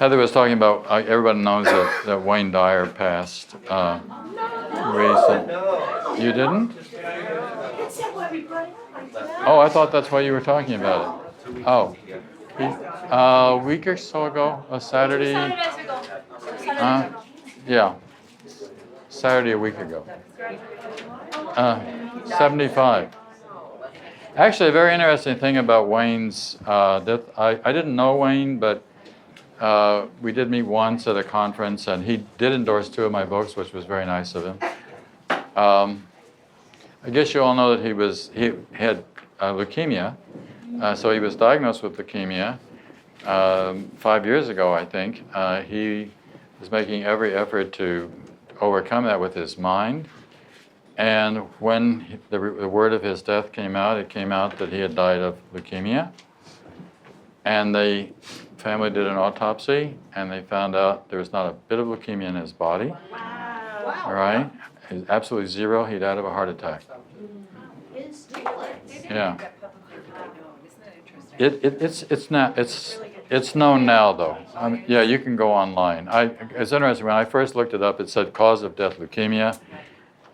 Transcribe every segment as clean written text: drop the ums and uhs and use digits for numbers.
Heather was talking about, everybody knows that Wayne Dyer passed recent. You didn't? Oh, I thought that's why you were talking about it. Oh. A week or so ago, a Saturday. Yeah. Saturday a week ago. 75. Actually, a very interesting thing about Wayne's death. I didn't know Wayne, but we did meet once at a conference, and he did endorse 2 of my books, which was very nice of him. I guess you all know that he had leukemia, so he was diagnosed with leukemia 5 years ago, I think. He was making every effort to overcome that with his mind. And when the word of his death came out, it came out that he had died of leukemia. And the family did an autopsy, and they found out there was not a bit of leukemia in his body. Wow. All right? Absolutely zero. He died of a heart attack. Yeah. It's known now, though. Yeah, you can go online. It's interesting. When I first looked it up, it said cause of death leukemia,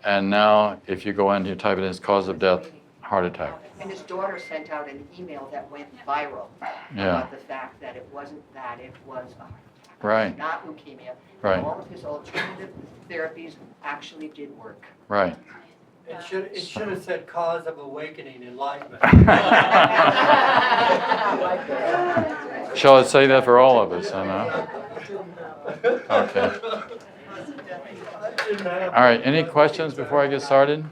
and now if you go in, you type it in, it's cause of death heart attack. And his daughter sent out an email that went viral about the fact that it wasn't that, it was a heart attack. Right. Not leukemia. Right. All of his alternative therapies actually did work. Right. It should have said cause of awakening, enlightenment. Shall I say that for all of us? I know. Okay. All right. Any questions before I get started?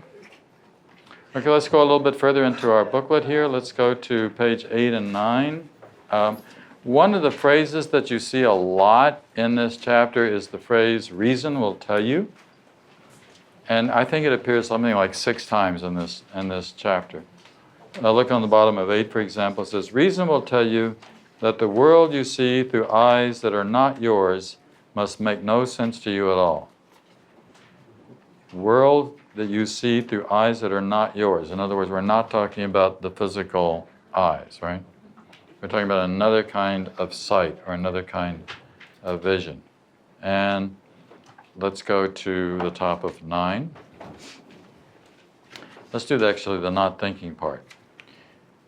Okay, let's go a little bit further into our booklet here. Let's go to page 8 and 9. One of the phrases that you see a lot in this chapter is the phrase, reason will tell you. And I think it appears something like 6 times in this chapter. Look on the bottom of 8, for example. It says, reason will tell you that the world you see through eyes that are not yours must make no sense to you at all. World that you see through eyes that are not yours. In other words, we're not talking about the physical eyes, right? We're talking about another kind of sight or another kind of vision. And let's go to the top of 9. Let's do actually the not thinking part.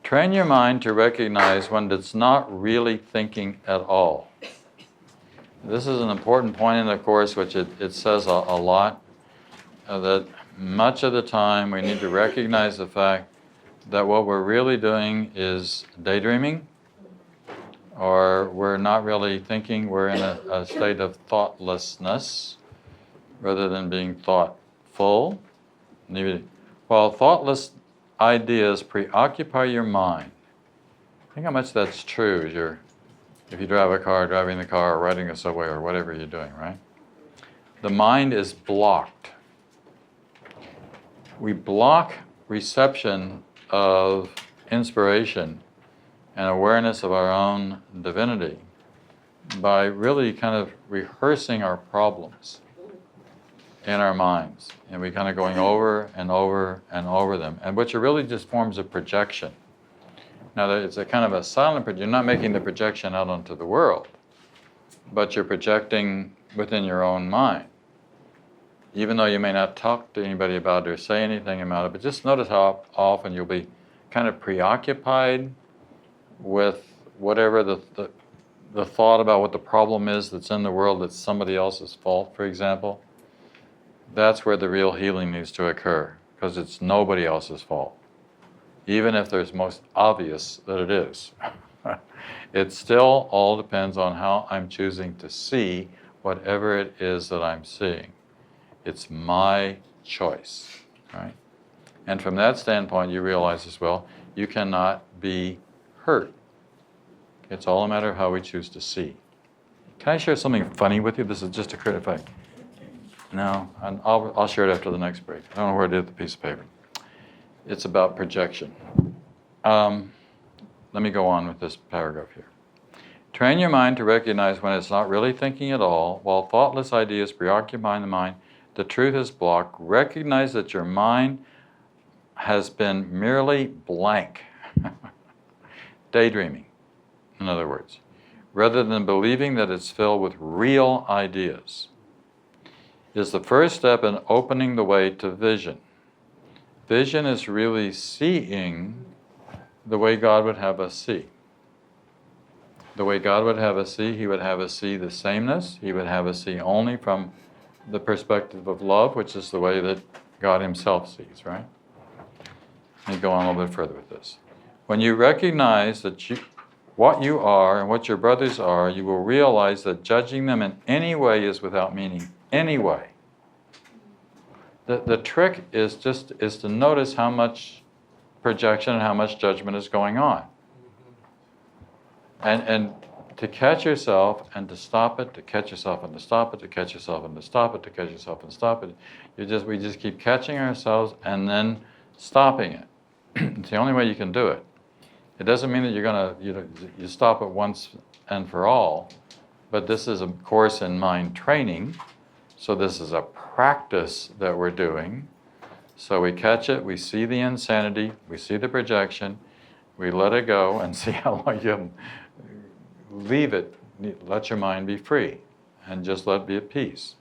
Train your mind to recognize when it's not really thinking at all. This is an important point in the course, which it says a lot, that much of the time we need to recognize the fact that what we're really doing is daydreaming, or we're not really thinking, we're in a state of thoughtlessness rather than being thoughtful. While thoughtless ideas preoccupy your mind, think how much that's true if you drive a car, driving the car, or riding a subway, or whatever you're doing, right? The mind is blocked. We block reception of inspiration and awareness of our own divinity by really kind of rehearsing our problems in our minds. And we kind of going over and over and over them, and which are really just forms of projection. Now, it's a kind of a silent projection. You're not making the projection out onto the world, but you're projecting within your own mind. Even though you may not talk to anybody about it or say anything about it, but just notice how often you'll be kind of preoccupied with whatever the thought about what the problem is that's in the world that's somebody else's fault, for example. That's where the real healing needs to occur, because it's nobody else's fault. Even if there's most obvious that it is. It still all depends on how I'm choosing to see whatever it is that I'm seeing. It's my choice, right? And from that standpoint, you realize as well, you cannot be hurt. It's all a matter of how we choose to see. Can I share something funny with you? This is just occurred if I... No, I'll share it after the next break. I don't know where I did the piece of paper. It's about projection. Let me go on with this paragraph here. Train your mind to recognize when it's not really thinking at all, while thoughtless ideas preoccupy the mind. The truth is blocked. Recognize that your mind has been merely blank. Daydreaming, in other words. rather than believing that it's filled with real ideas, is the first step in opening the way to vision. Vision is really seeing the way God would have us see. The way God would have us see, He would have us see the sameness. He would have us see only from the perspective of love, which is the way that God Himself sees, right? Let me go on a little bit further with this. When you recognize that what you are and what your brothers are, you will realize that judging them in any way is without meaning. Any way. The trick is to notice how much projection and how much judgment is going on. And to catch yourself and to stop it, to catch yourself and to stop it, to catch yourself and to stop it, to catch yourself and stop it. We just keep catching ourselves and then stopping it. It's the only way you can do it. It doesn't mean that you're going to, you stop it once and for all, but this is a course in mind training, so this is a practice that we're doing. So we catch it, we see the insanity, we see the projection, we let it go and see how long you can leave it, let your mind be free, and just let it be at peace.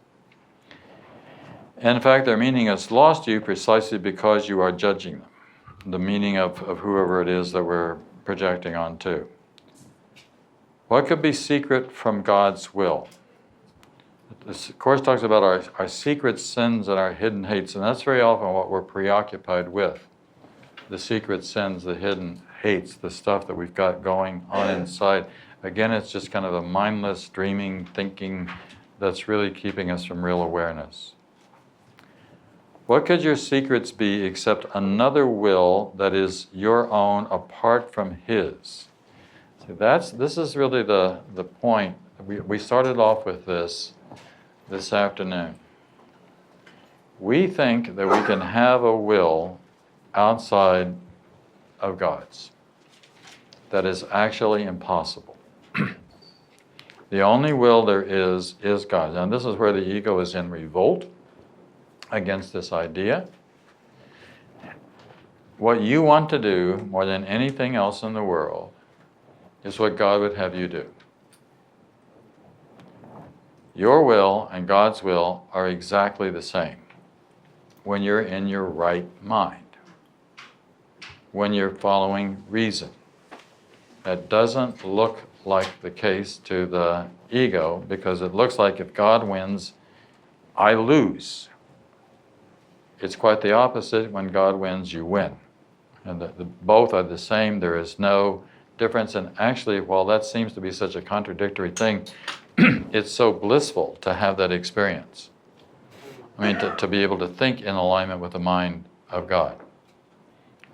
And in fact, their meaning is lost to you precisely because you are judging them, the meaning of whoever it is that we're projecting onto. What could be secret from God's will? This Course talks about our secret sins and our hidden hates, and that's very often what we're preoccupied with. The secret sins, the hidden hates, the stuff that we've got going on inside. Again, it's just kind of a mindless, dreaming, thinking that's really keeping us from real awareness. What could your secrets be except another will that is your own apart from His? So this is really the point. We started off with this afternoon. We think that we can have a will outside of God's. That is actually impossible. The only will there is God's. And this is where the ego is in revolt against this idea. What you want to do more than anything else in the world is what God would have you do. Your will and God's will are exactly the same when you're in your right mind, when you're following reason. That doesn't look like the case to the ego, because it looks like if God wins, I lose. It's quite the opposite. When God wins, you win. And both are the same. There is no difference. And actually, while that seems to be such a contradictory thing, it's so blissful to have that experience. I mean, to be able to think in alignment with the mind of God.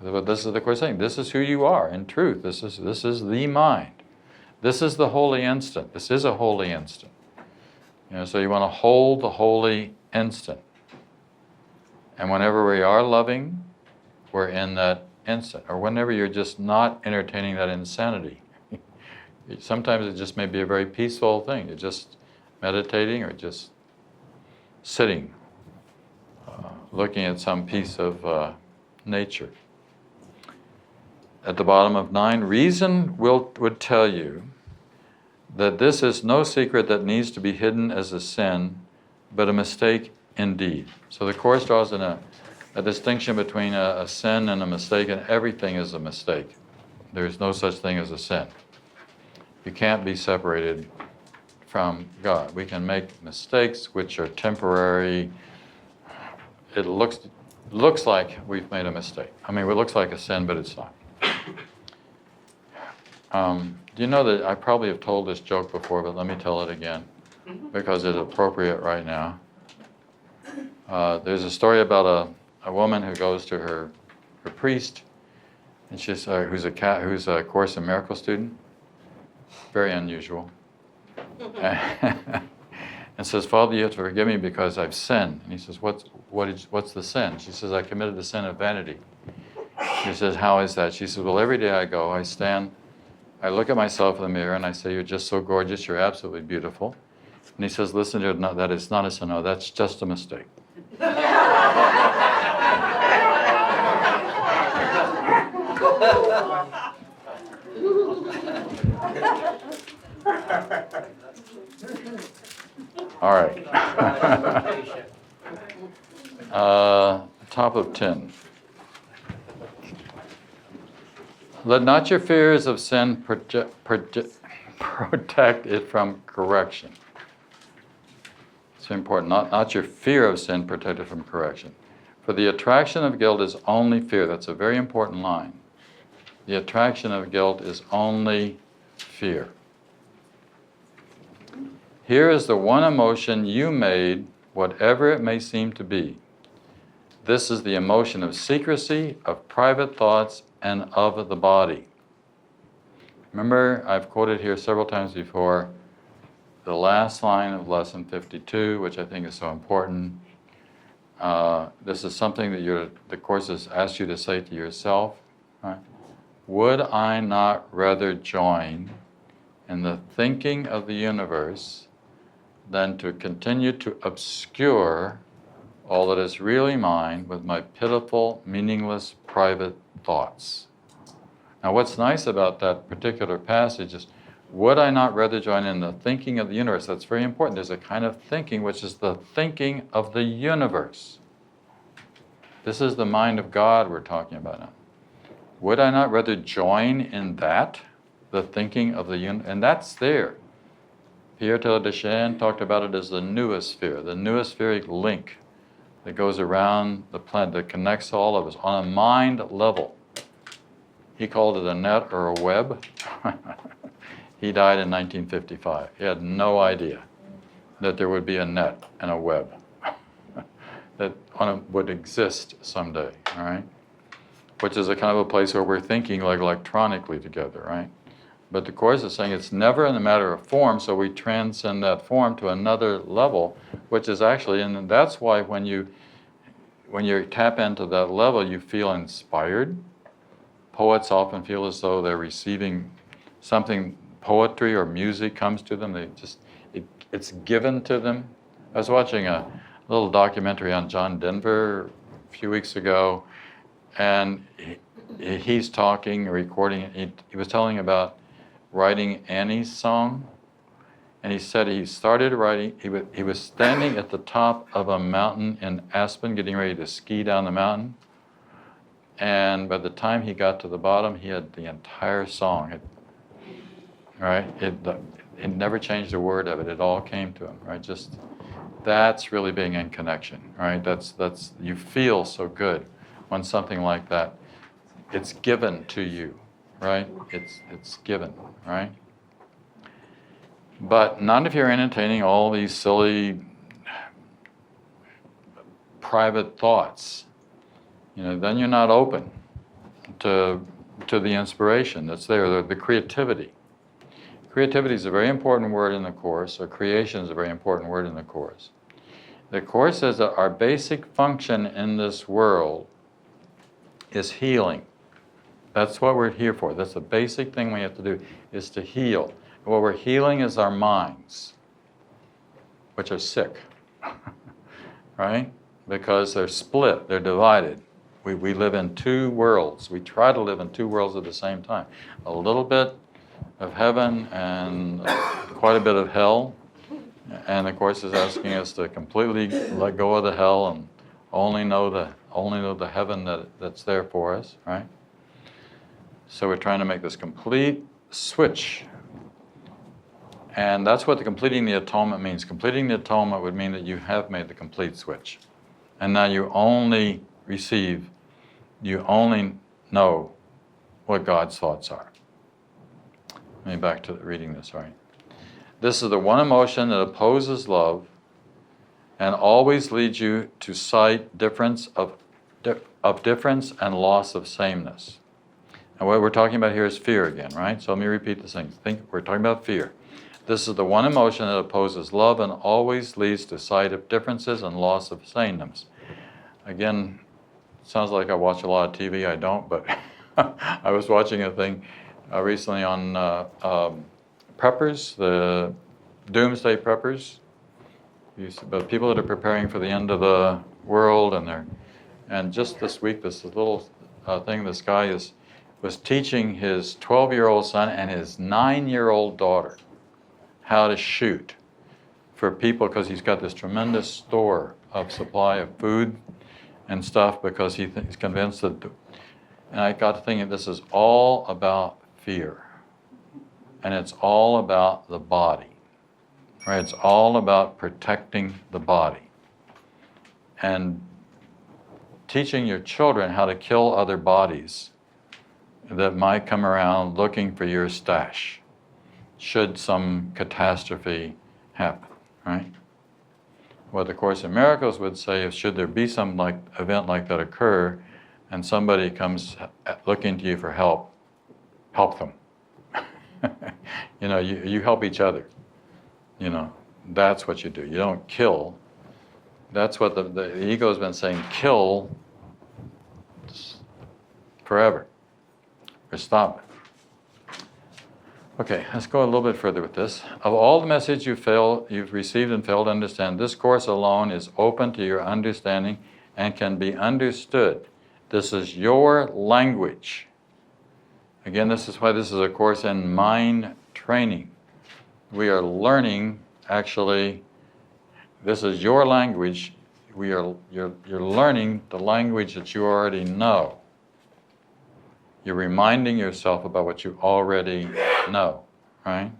But this is the Course saying, this is who you are in truth. This is the mind. This is the holy instant. This is a holy instant. So you want to hold the holy instant. And whenever we are loving, we're in that instant. Or whenever you're just not entertaining that insanity. Sometimes it just may be a very peaceful thing. You're just meditating or just sitting, looking at some piece of nature. At the bottom of 9, reason would tell you that this is no secret that needs to be hidden as a sin, but a mistake indeed. So the Course draws in a distinction between a sin and a mistake, and everything is a mistake. There's no such thing as a sin. You can't be separated from God. We can make mistakes which are temporary. It looks like we've made a mistake. I mean, it looks like a sin, but it's not. Do you know that I probably have told this joke before, but let me tell it again because it's appropriate right now. There's a story about a woman who goes to her priest, and she's who's a Course in Miracles student. Very unusual. And says, Father, you have to forgive me because I've sinned. And he says, what's the sin? She says, I committed the sin of vanity. He says, how is that? She says, well, every day I go, I look at myself in the mirror and I say, you're just so gorgeous, you're absolutely beautiful. And he says, listen, that is not a sin, no, that's just a mistake. All right. Identification. Top of 10. Let not your fears of sin protect it from correction. It's important. Not your fear of sin protect it from correction. For the attraction of guilt is only fear. That's a very important line. The attraction of guilt is only fear. Here is the one emotion you made, whatever it may seem to be. This is the emotion of secrecy, of private thoughts, and of the body. Remember, I've quoted here several times before the last line of lesson 52, which I think is so important. This is something that the Course has asked you to say to yourself. Right? Would I not rather join in the thinking of the universe than to continue to obscure all that is really mine with my pitiful, meaningless, private thoughts? Now, what's nice about that particular passage is, would I not rather join in the thinking of the universe? That's very important. There's a kind of thinking which is the thinking of the universe. This is the mind of God we're talking about now. Would I not rather join in that, the thinking of the universe? And that's there. Pierre Teilhard talked about it as the noosphere, the noospheric link that goes around the planet, that connects all of us on a mind level. He called it a net or a web. He died in 1955. He had no idea that there would be a net and a web that would exist someday, all right? Which is a kind of a place where we're thinking like electronically together, right? But the Course is saying it's never in a matter of form, so we transcend that form to another level, which is actually, and that's why when you tap into that level, you feel inspired. Poets often feel as though they're receiving something, poetry or music comes to them. It's given to them. I was watching a little documentary on John Denver a few weeks ago, and he's talking, recording. He was telling about writing Annie's song, and he said he started writing. He was standing at the top of a mountain in Aspen, getting ready to ski down the mountain. And by the time he got to the bottom, he had the entire song. Right? It never changed a word of it. It all came to him. Right? Just that's really being in connection. Right? That's you feel so good when something like that, it's given to you. Right? It's given. Right? But not if you're entertaining all these silly private thoughts. Then you're not open to the inspiration that's there, the creativity. Creativity is a very important word in the Course, or creation is a very important word in the Course. The Course says that our basic function in this world is healing. That's what we're here for. That's the basic thing we have to do, is to heal. And what we're healing is our minds, which are sick, right? Because they're split, they're divided. We live in two worlds. We try to live in two worlds at the same time. A little bit of heaven and quite a bit of hell. And the Course is asking us to completely let go of the hell and only know the heaven that's there for us, right? So we're trying to make this complete switch. And that's what completing the atonement means. Completing the atonement would mean that you have made the complete switch. And now you only receive, you only know what God's thoughts are. Let me back to reading this, right? This is the one emotion that opposes love and always leads you to sight difference of difference and loss of sameness. And what we're talking about here is fear again, right? So let me repeat the thing. We're talking about fear. This is the one emotion that opposes love and always leads to sight of differences and loss of sameness. Again, sounds like I watch a lot of TV. I don't, but I was watching a thing recently on preppers, the doomsday preppers. But people that are preparing for the end of the world, and just this week, this little thing, this guy was teaching his 12-year-old son and his 9-year-old daughter how to shoot for people because he's got this tremendous store of supply of food and stuff because he's convinced that. And I got to thinking, this is all about fear. And it's all about the body. Right? It's all about protecting the body. And teaching your children how to kill other bodies that might come around looking for your stash should some catastrophe happen, right? What the Course in Miracles would say is, should there be some event like that occur and somebody comes looking to you for help, help them. You know, you help each other. You know, that's what you do. You don't kill. That's what the ego's been saying, kill forever. Or stop it. Okay, let's go a little bit further with this. Of all the message you've received and failed to understand, this course alone is open to your understanding and can be understood. This is your language. Again, this is why this is a course in mind training. We are learning, actually, this is your language. You're learning the language that you already know. You're reminding yourself about what you already know, right?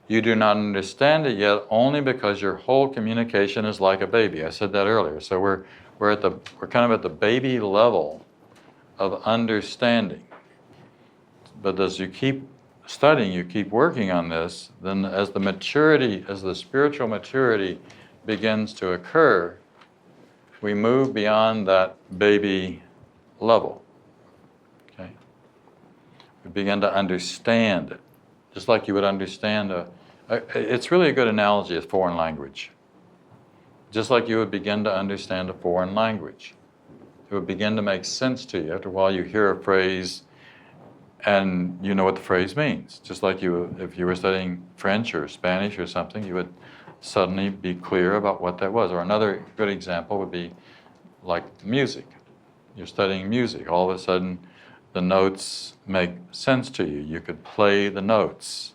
You do not understand it yet only because your whole communication is like a baby. I said that earlier. So we're kind of at the baby level of understanding. But as you keep studying, you keep working on this, then as the spiritual maturity begins to occur, we move beyond that baby level. Okay? We begin to understand it, just like you would understand it's really a good analogy of foreign language. Just like you would begin to understand a foreign language. It would begin to make sense to you. After a while you hear a phrase and you know what the phrase means. Just like if you were studying French or Spanish or something, you would suddenly be clear about what that was. Or another good example would be like music. You're studying music. All of a sudden, the notes make sense to you. You could play the notes.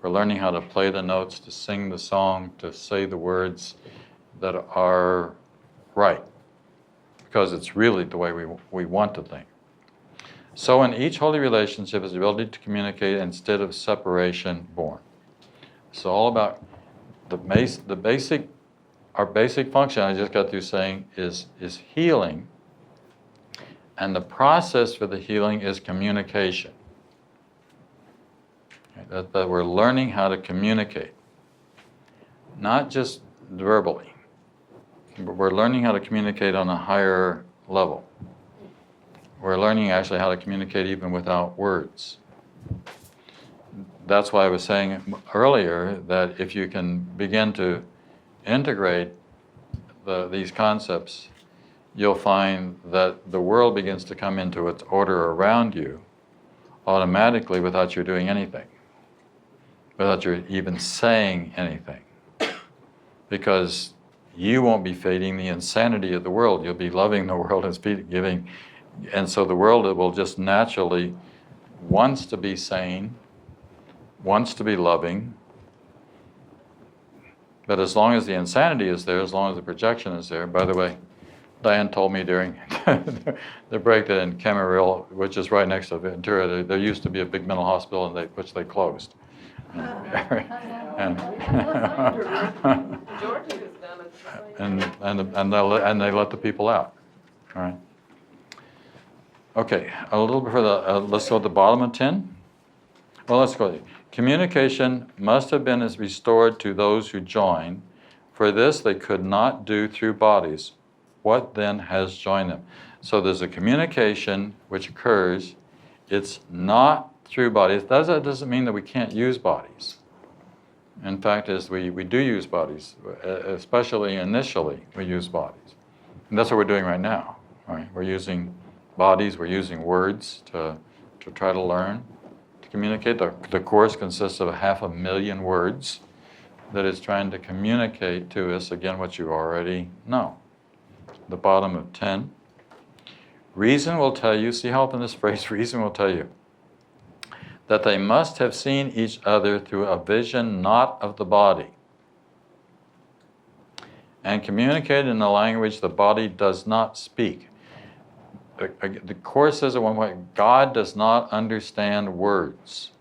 We're learning how to play the notes, to sing the song, to say the words that are right. Because it's really the way we want to think. So in each holy relationship is the ability to communicate instead of separation born. It's all about our basic function, I just got through saying, is healing. And the process for the healing is communication. Okay, that we're learning how to communicate. Not just verbally. But we're learning how to communicate on a higher level. We're learning actually how to communicate even without words. That's why I was saying earlier that if you can begin to integrate these concepts, you'll find that the world begins to come into its order around you automatically without you doing anything, without you even saying anything. Because you won't be feeding the insanity of the world. You'll be loving the world and giving. And so the world will just naturally wants to be sane, wants to be loving. But as long as the insanity is there, as long as the projection is there, by the way, Diane told me during the break that in Camarillo, which is right next to Ventura, there used to be a big mental hospital which they closed. And they let the people out. All right. Okay, a little bit further. Let's go to the bottom of 10. Well, let's go. Communication must have been restored to those who join. For this they could not do through bodies. What then has joined them? So there's a communication which occurs. It's not through bodies. That doesn't mean that we can't use bodies. In fact, we do use bodies, especially initially we use bodies. And that's what we're doing right now. Right? We're using bodies, we're using words to try to learn, to communicate. The course consists of 500,000 words that is trying to communicate to us, again, what you already know. The bottom of 10. Reason will tell you, see how often this phrase, reason will tell you, that they must have seen each other through a vision not of the body. and communicate in a language the body does not speak. The Course says at one point, God does not understand words.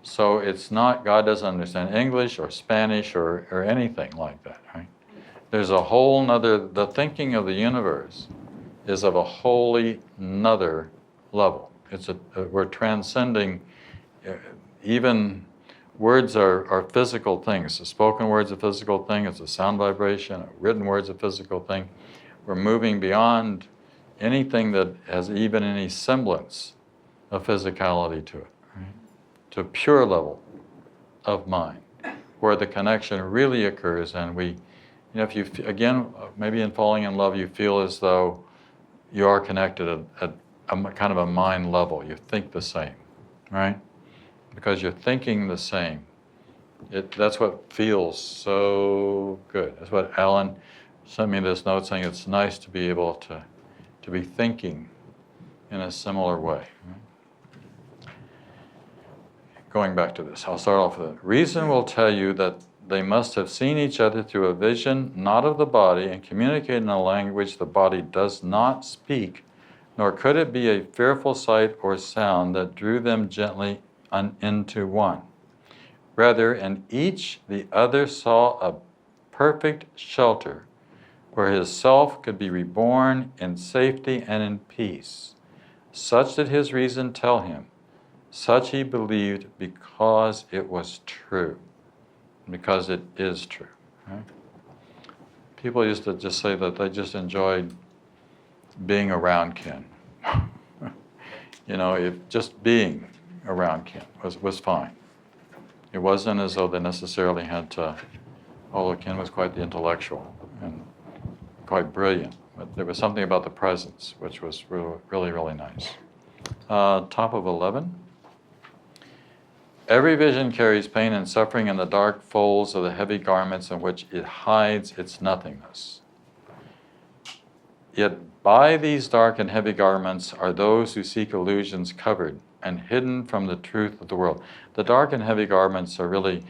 So it's not, God doesn't understand English or Spanish or anything like that, right? There's a whole nother, the thinking of the universe is of a wholly nother level. We're transcending, even words are physical things. A spoken word's a physical thing, it's a sound vibration, a written word's a physical thing. We're moving beyond anything that has even any semblance of physicality to it, right? To a pure level of mind, where the connection really occurs, and we, if you, again, maybe in falling in love, you feel as though you are connected at a kind of a mind level. You think the same, right? Because you're thinking the same. That's what feels so good. That's what Alan sent me this note saying it's nice to be able to be thinking in a similar way. Right? Going back to this, I'll start off with it. Reason will tell you that they must have seen each other through a vision not of the body and communicate in a language the body does not speak, nor could it be a fearful sight or sound that drew them gently into one. Rather, in each the other saw a perfect shelter where his self could be reborn in safety and in peace. Such did his reason tell him. Such he believed because it was true. Because it is true. Right? People used to just say that they just enjoyed being around Ken. If just being around Ken was fine. It wasn't as though they necessarily had to, although Ken was quite the intellectual and quite brilliant, but there was something about the presence which was really, really nice. Top of 11. Every vision carries pain and suffering in the dark folds of the heavy garments in which it hides its nothingness. Yet by these dark and heavy garments are those who seek illusions covered and hidden from the truth of the world. The dark and heavy garments are really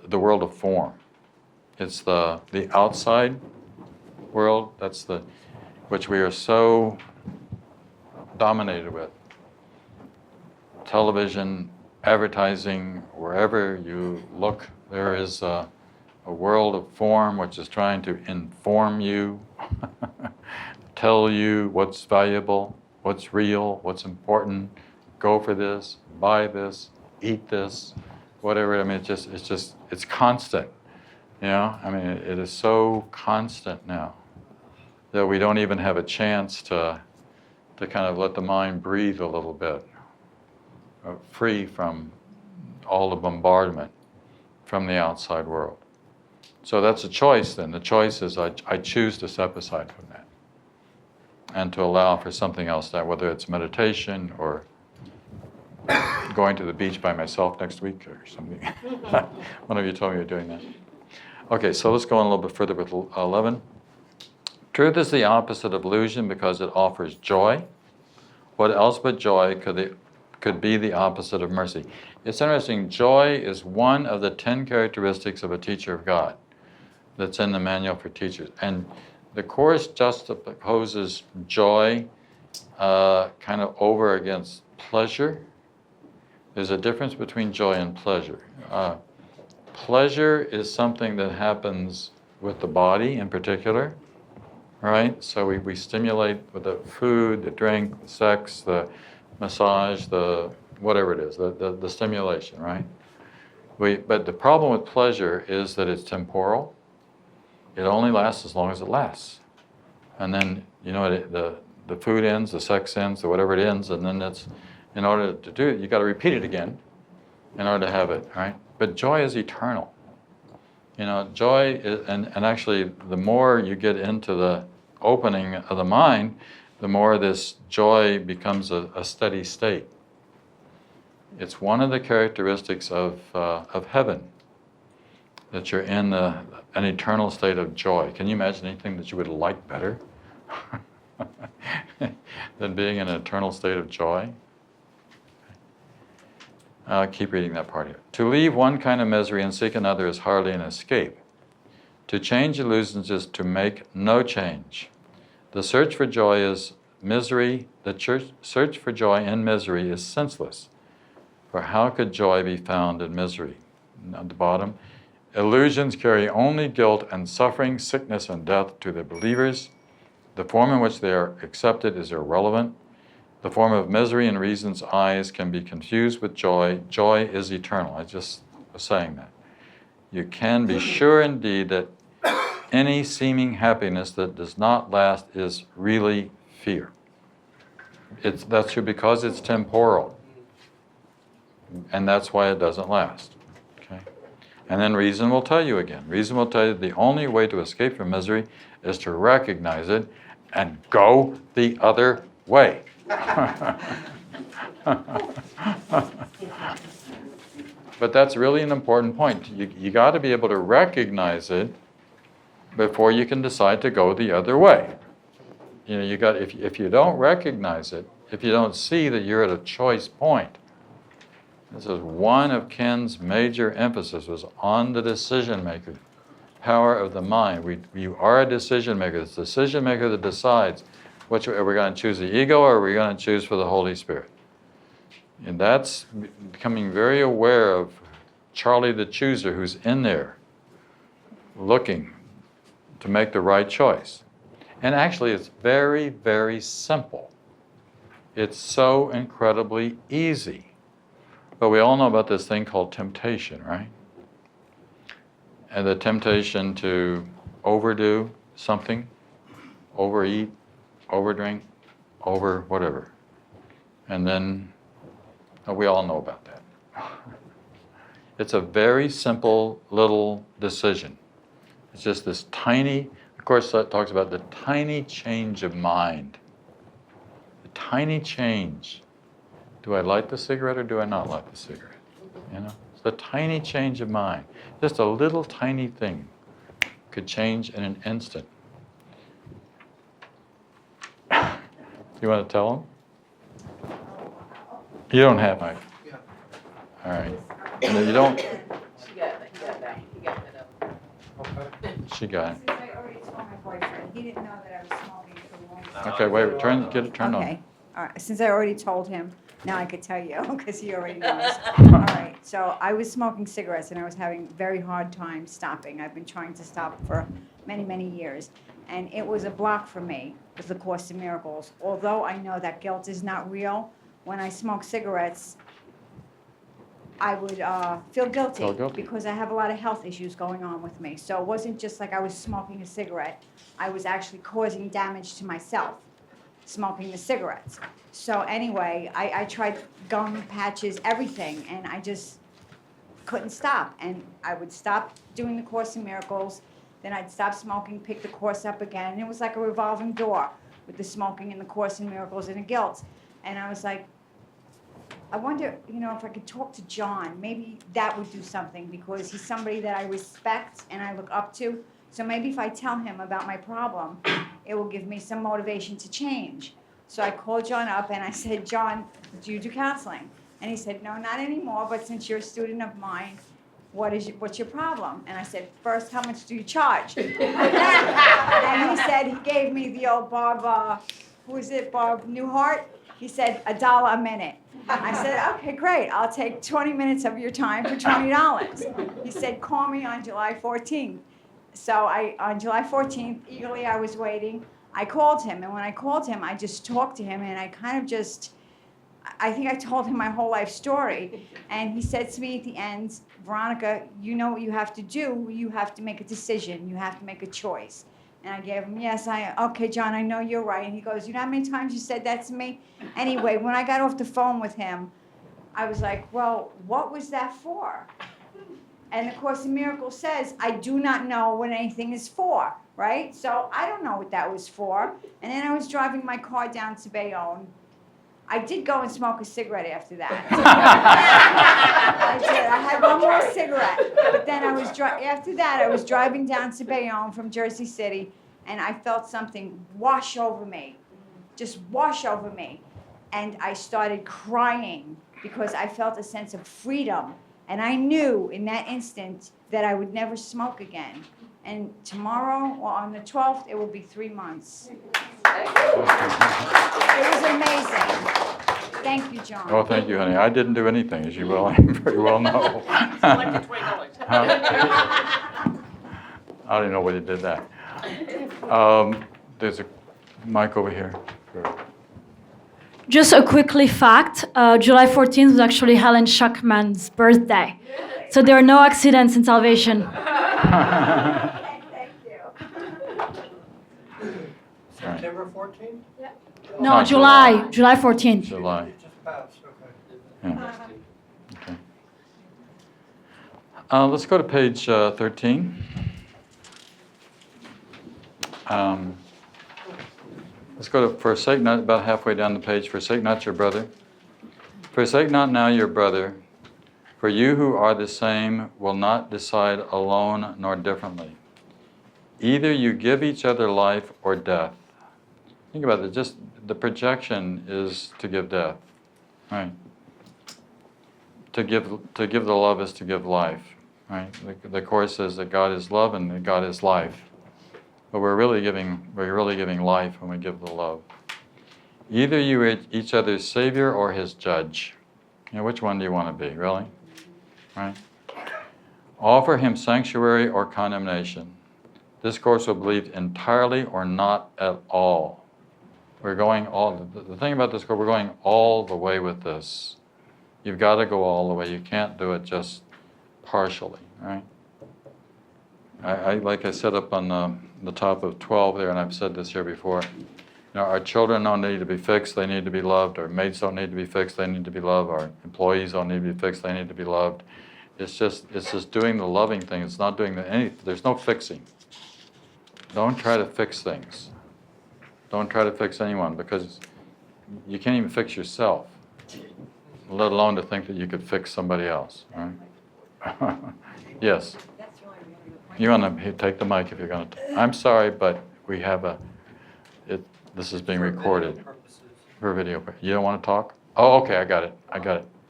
the world of form. It's the outside world, that's which we are so dominated with. Television, advertising, wherever you look, there is a world of form which is trying to inform you, tell you what's valuable, what's real, what's important. Go for this, buy this, eat this, whatever. I mean, it's constant. It is so constant now that we don't even have a chance to kind of let the mind breathe a little bit, free from all the bombardment from the outside world. So that's a choice then. The choice is I choose to step aside from that and to allow for something else, that whether it's meditation or going to the beach by myself next week or something. One of you told me you're doing that. Okay, so let's go on a little bit further with 11. Truth is the opposite of illusion because it offers joy. What else but joy could be the opposite of mercy? It's interesting, joy is one of the 10 characteristics of a teacher of God that's in the Manual for Teachers. And the Course juxtaposes joy kind of over against pleasure. There's a difference between joy and pleasure. Pleasure is something that happens with the body in particular, right? So we stimulate with the food, the drink, the sex, the massage, the whatever it is, the stimulation, right? But the problem with pleasure is that it's temporal. It only lasts as long as it lasts. And then, the food ends, the sex ends, or whatever it ends, and then in order to do it, you got to repeat it again in order to have it, right? But joy is eternal. Joy is, and actually, the more you get into the opening of the mind, the more this joy becomes a steady state. It's one of the characteristics of heaven, that you're in an eternal state of joy. Can you imagine anything that you would like better than being in an eternal state of joy? I'll keep reading that part here. To leave one kind of misery and seek another is hardly an escape. To change illusions is to make no change. The search for joy is misery. The search for joy in misery is senseless. For how could joy be found in misery? And at the bottom, illusions carry only guilt and suffering, sickness and death to the believers. The form in which they are accepted is irrelevant. The form of misery in reason's eyes can be confused with joy. Joy is eternal. I just was saying that. You can be sure indeed that any seeming happiness that does not last is really fear. That's true because it's temporal. And that's why it doesn't last. Okay? And then reason will tell you again. Reason will tell you the only way to escape from misery is to recognize it and go the other way. But that's really an important point. You got to be able to recognize it before you can decide to go the other way. You know, if you don't recognize it, if you don't see that you're at a choice point. This is one of Ken's major emphasis was on the decision maker, power of the mind. You are a decision maker. It's the decision maker that decides which are we going to choose, the ego, or are we going to choose for the Holy Spirit? And that's becoming very aware of Charlie the chooser who's in there looking to make the right choice. And actually it's very, very simple. It's so incredibly easy. But we all know about this thing called temptation, right? And the temptation to overdo something, overeat, overdrink, over whatever. And then we all know about that. It's a very simple little decision. It's just this tiny, of course, it talks about the tiny change of mind. The tiny change. Do I light the cigarette or do I not light the cigarette? You know, it's the tiny change of mind. Just a little tiny thing could change in an instant. You want to tell them? You don't have my. Yeah. All right. No, you don't. She got that. He got that up. Okay. She got it. Since I already told my boyfriend, he didn't know that I was smoking for a long time. Okay, wait. Get it turned Okay, on. all right, since I already told him, now I could tell you, because he already knows. All right, so I was smoking cigarettes and I was having very hard time stopping. I've been trying to stop for many, many years. And it was a block for me with the Course in Miracles. Although I know that guilt is not real, when I smoke cigarettes, I would feel guilty, Feel guilty. because I have a lot of health issues going on with me. So it wasn't just like I was smoking a cigarette. I was actually causing damage to myself, smoking the cigarettes. So anyway, I tried gum patches, everything, and I just couldn't stop. And I would stop doing the Course in Miracles, then I'd stop smoking, pick the Course up again. And it was like a revolving door with the smoking and the Course in Miracles and the guilt. And I was like, I wonder, if I could talk to Jon. Maybe that would do something, because he's somebody that I respect and I look up to. So maybe if I tell him about my problem, it will give me some motivation to change. So I called Jon up and I said, Jon, do you do counseling? And he said, no, not anymore, but since you're a student of mine, what's your problem? And I said, first, how much do you charge? And he said, he gave me the old Bob, who is it, Bob Newhart? He said, $1 a minute. I said, okay, great. I'll take 20 minutes of your time for $20. He said, call me on July 14th. So on July 14th, eagerly I was waiting. I called him, and when I called him, I just talked to him, and I kind of I think I told him my whole life story. And he said to me at the end, Veronica, you know what you have to do. You have to make a decision. You have to make a choice. And I gave him, okay, Jon, I know you're right. And he goes, you know how many times you said that to me? Anyway, when I got off the phone with him, I was like, well, what was that for? And the Course in Miracles says, I do not know what anything is for, right? So I don't know what that was for. And then I was driving my car down to Bayonne. I did go and smoke a cigarette after that. I did. I had one more cigarette. But then after that, I was driving down to Bayonne from Jersey City, and I felt something wash over me, just wash over me. And I started crying because I felt a sense of freedom. And I knew in that instant that I would never smoke again. And tomorrow, or on the 12th, it will be 3 months. It was amazing. Thank you, John. Oh, thank you, honey. I didn't do anything, as you very well know. Collected $20. I don't even know why you did that. There's a mic over here. Just a quickly fact, July 14th was actually Helen Schuckman's birthday. So there are no accidents in salvation. Thank you. September 14th? No, Not July 14th. July. It just passed, okay. Yeah. Okay. Let's go to page 13. Let's go to forsake not, about halfway down the page. Forsake not your brother. Forsake not now your brother, for you who are the same will not decide alone nor differently. Either you give each other life or death. Think about it. Just the projection is to give death, right? To give the love is to give life, right? The Course says that God is love and that God is life. But we're really giving life when we give the love. Either you are each other's savior or his judge. You know, which one do you want to be, really? Right? Offer him sanctuary or condemnation. This Course will believe entirely or not at all. We're going all, the thing about this Course, we're going all the way with this. You've got to go all the way. You can't do it just partially, right? Like I said up on the top of 12 there, and I've said this here before, you know, our children don't need to be fixed, they need to be loved. Our mates don't need to be fixed, they need to be loved. Our employees don't need to be fixed, they need to be loved. It's just doing the loving thing. It's not doing there's no fixing. Don't try to fix things. Don't try to fix anyone, because you can't even fix yourself, let alone to think that you could fix somebody else, right? Yes. You want to take the mic if you're going to. I'm sorry, but we have this is being recorded for video. You don't want to talk? Oh, okay, I got it.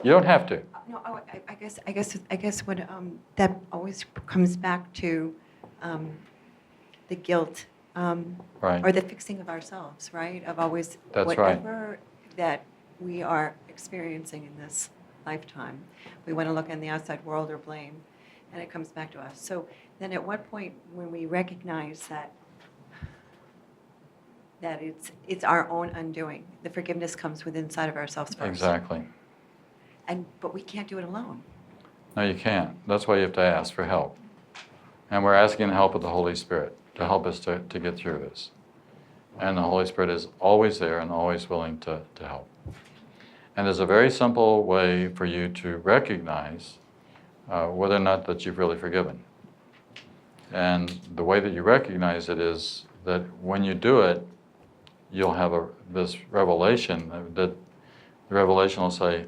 You don't have to. No, I guess what that always comes back to the guilt, Right. or the fixing of ourselves, right? Of always That's right. whatever that we are experiencing in this lifetime, we want to look in the outside world or blame, and it comes back to us. So then, at what point, when we recognize that it's our own undoing, the forgiveness comes within inside of ourselves first. Exactly. But we can't do it alone. No, you can't. That's why you have to ask for help. And we're asking the help of the Holy Spirit to help us to get through this. And the Holy Spirit is always there and always willing to help. And there's a very simple way for you to recognize whether or not that you've really forgiven. And the way that you recognize it is that when you do it, you'll have this revelation that the revelation will say,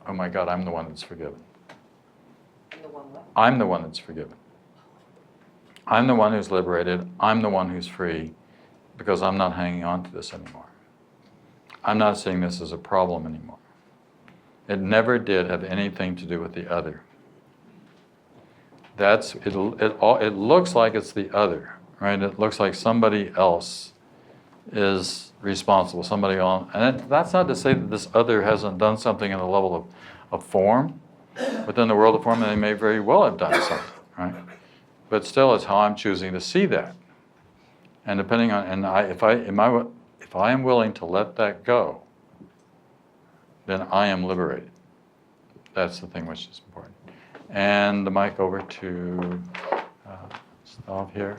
oh my God, I'm the one that's forgiven. I'm the one that's forgiven. I'm the one who's liberated. I'm the one who's free, because I'm not hanging on to this anymore. I'm not seeing this as a problem anymore. It never did have anything to do with the other. It looks like it's the other, right? It looks like somebody else is responsible, somebody on, and that's not to say that this other hasn't done something in the level of form, within the world of form, and they may very well have done something, right? But still, it's how I'm choosing to see that. And depending on, if I am willing to let that go, then I am liberated. That's the thing which is important. And the mic over to Stav here.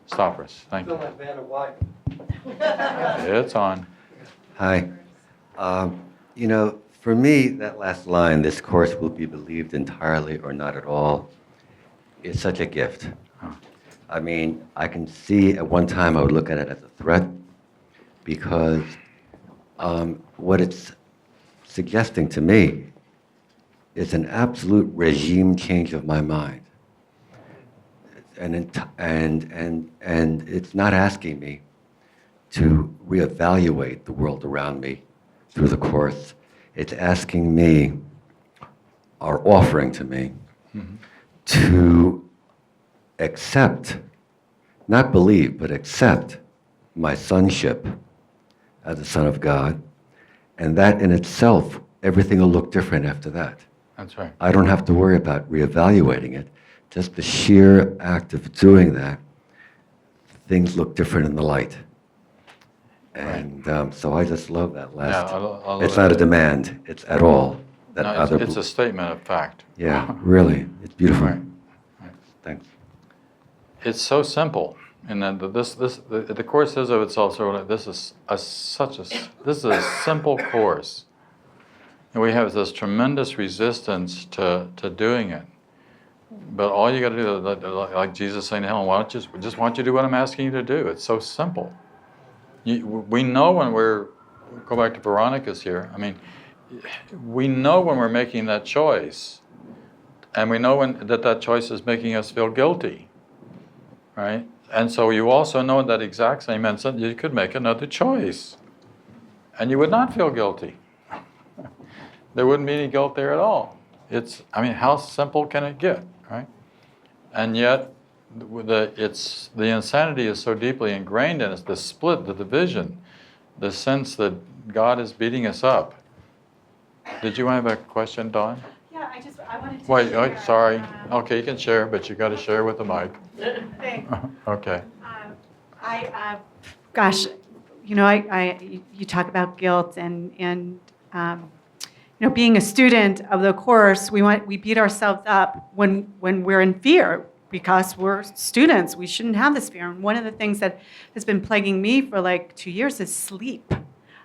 Stavros, thank Feel you. like Vanna White. It's on. Hi. For me, that last line, this Course will be believed entirely or not at all, is such a gift. I mean, I can see at one time I would look at it as a threat, because what it's suggesting to me is an absolute regime change of my mind. And it's not asking me to reevaluate the world around me through the Course. It's asking me, or offering to me, to accept, not believe, but accept my sonship as the Son of God, and that in itself, everything will look different after that. That's right. I don't have to worry about reevaluating it. Just the sheer act of doing that, things look different in the light. And so I just love that Yeah, last. I love It's it. not a demand, it's at all. That No, other. it's a statement of fact. Yeah, really, it's beautiful. Right. Thanks. It's so simple, and then the course says of itself. So this is this is a simple course, and we have this tremendous resistance to doing it. But all you got to do, like Jesus saying to Helen, why don't you just want you to do what I'm asking you to do? It's so simple. We know when go back to Veronica's here. I mean, we know when we're making that choice, and we know when that choice is making us feel guilty, right? And so you also know in that exact same instant you could make another choice, and you would not feel guilty. There wouldn't be any guilt there at all. I mean, how simple can it get, right? And yet, the insanity is so deeply ingrained in us, the split, the division, the sense that God is beating us up. Did you have a question, Dawn? Yeah, I wanted to Wait, share, sorry. Okay, you can share, but you got to share with the mic. Thanks. Okay. Gosh, you talk about guilt and being a student of the course, we beat ourselves up when we're in fear because we're students. We shouldn't have this fear. And one of the things that has been plaguing me for like 2 years is sleep.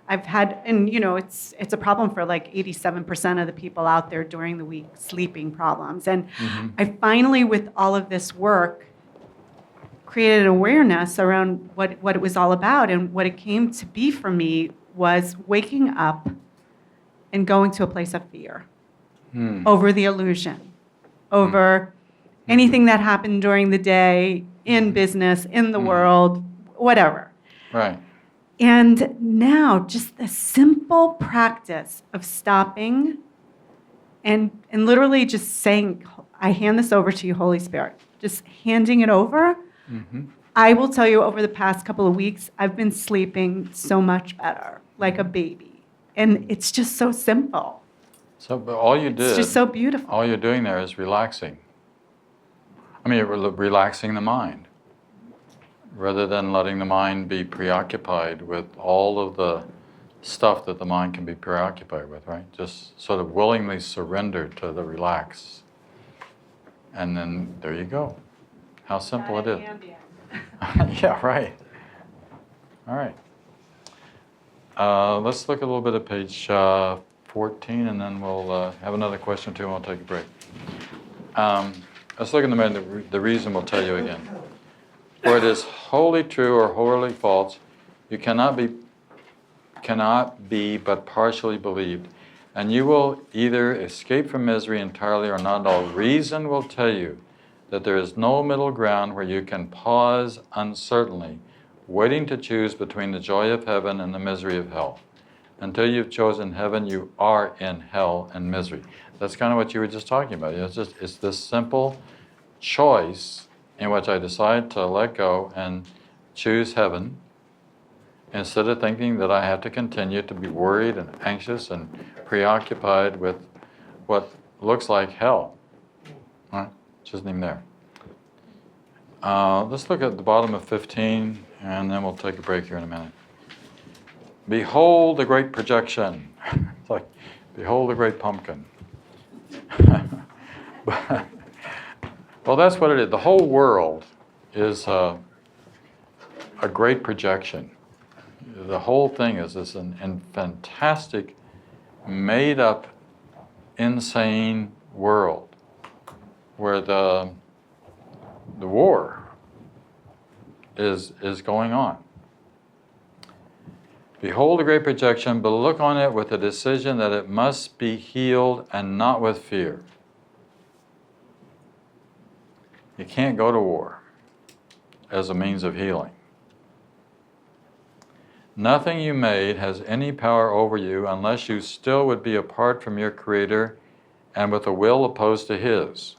I've had, and it's a problem for like 87% of the people out there during the week, sleeping problems. And I finally, with all of this work, created an awareness around what it was all about. And what it came to be for me was waking up and going to a place of fear over the illusion, over anything that happened during the day, in business, in the world, whatever. Right. And now, just the simple practice of stopping and literally just saying, I hand this over to you, Holy Spirit, just handing it over. I will tell you, over the past couple of weeks, I've been sleeping so much better, like a baby. And it's just so simple. So, but all you did. It's just so beautiful. All you're doing there is relaxing. I mean, relaxing the mind, rather than letting the mind be preoccupied with all of the stuff that the mind can be preoccupied with, right? Just sort of willingly surrender to the relax. And then there you go. How simple it is. Yeah, right. All right. Let's look a little bit at page 14, and then we'll have another question too, and we'll take a break. Let's look in the minute. The reason we'll tell you again. For it is wholly true or wholly false, you cannot be but partially believed, and you will either escape from misery entirely or not at all. Reason will tell you that there is no middle ground where you can pause uncertainly, waiting to choose between the joy of heaven and the misery of hell. Until you've chosen heaven, you are in hell and misery. That's kind of what you were just talking about. It's this simple choice in which I decide to let go and choose heaven instead of thinking that I have to continue to be worried and anxious and preoccupied with what looks like hell. All right? Which isn't even there. Let's look at the bottom of 15, and then we'll take a break here in a minute. Behold the great projection. It's like, behold the great pumpkin. Well, that's what it is. The whole world is a great projection. The whole thing is this fantastic, made-up, insane world where the war is going on. Behold a great projection, but look on it with a decision that it must be healed and not with fear. You can't go to war as a means of healing. Nothing you made has any power over you unless you still would be apart from your Creator and with a will opposed to His.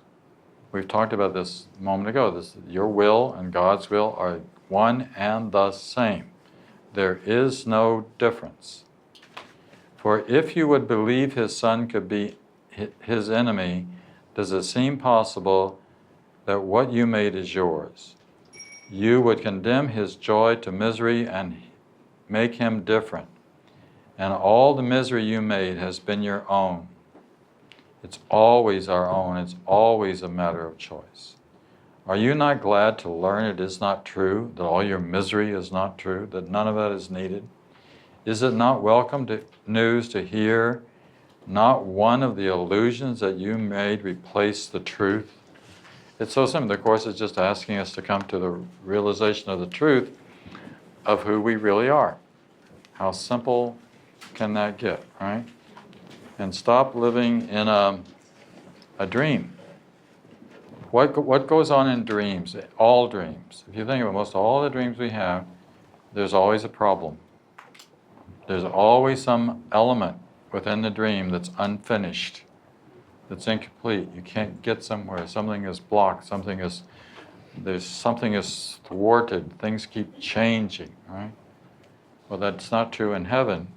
We've talked about this a moment ago. Your will and God's will are one and the same. There is no difference. For if you would believe his son could be his enemy, does it seem possible that what you made is yours? You would condemn his joy to misery and make him different. And all the misery you made has been your own. It's always our own. It's always a matter of choice. Are you not glad to learn it is not true, that all your misery is not true, that none of that is needed? Is it not welcome news to hear not one of the illusions that you made replace the truth? It's so simple. The Course is just asking us to come to the realization of the truth of who we really are. How simple can that get, right? And stop living in a dream. What goes on in dreams? All dreams. If you think about most all the dreams we have, there's always a problem. There's always some element within the dream that's unfinished, that's incomplete. You can't get somewhere. Something is blocked. Something is thwarted. Things keep changing, right? Well, that's not true in heaven.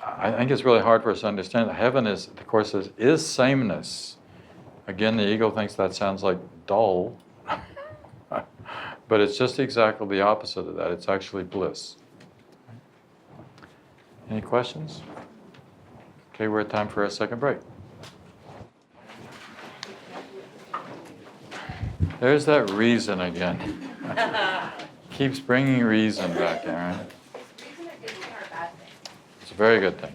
I think it's really hard for us to understand that heaven is, the Course says, is sameness. Again, the ego thinks that sounds like dull, but it's just exactly the opposite of that. It's actually bliss. Any questions? Okay, we're at time for a second break. There's that reason again. Keeps bringing reason back in, right? It's a very good thing.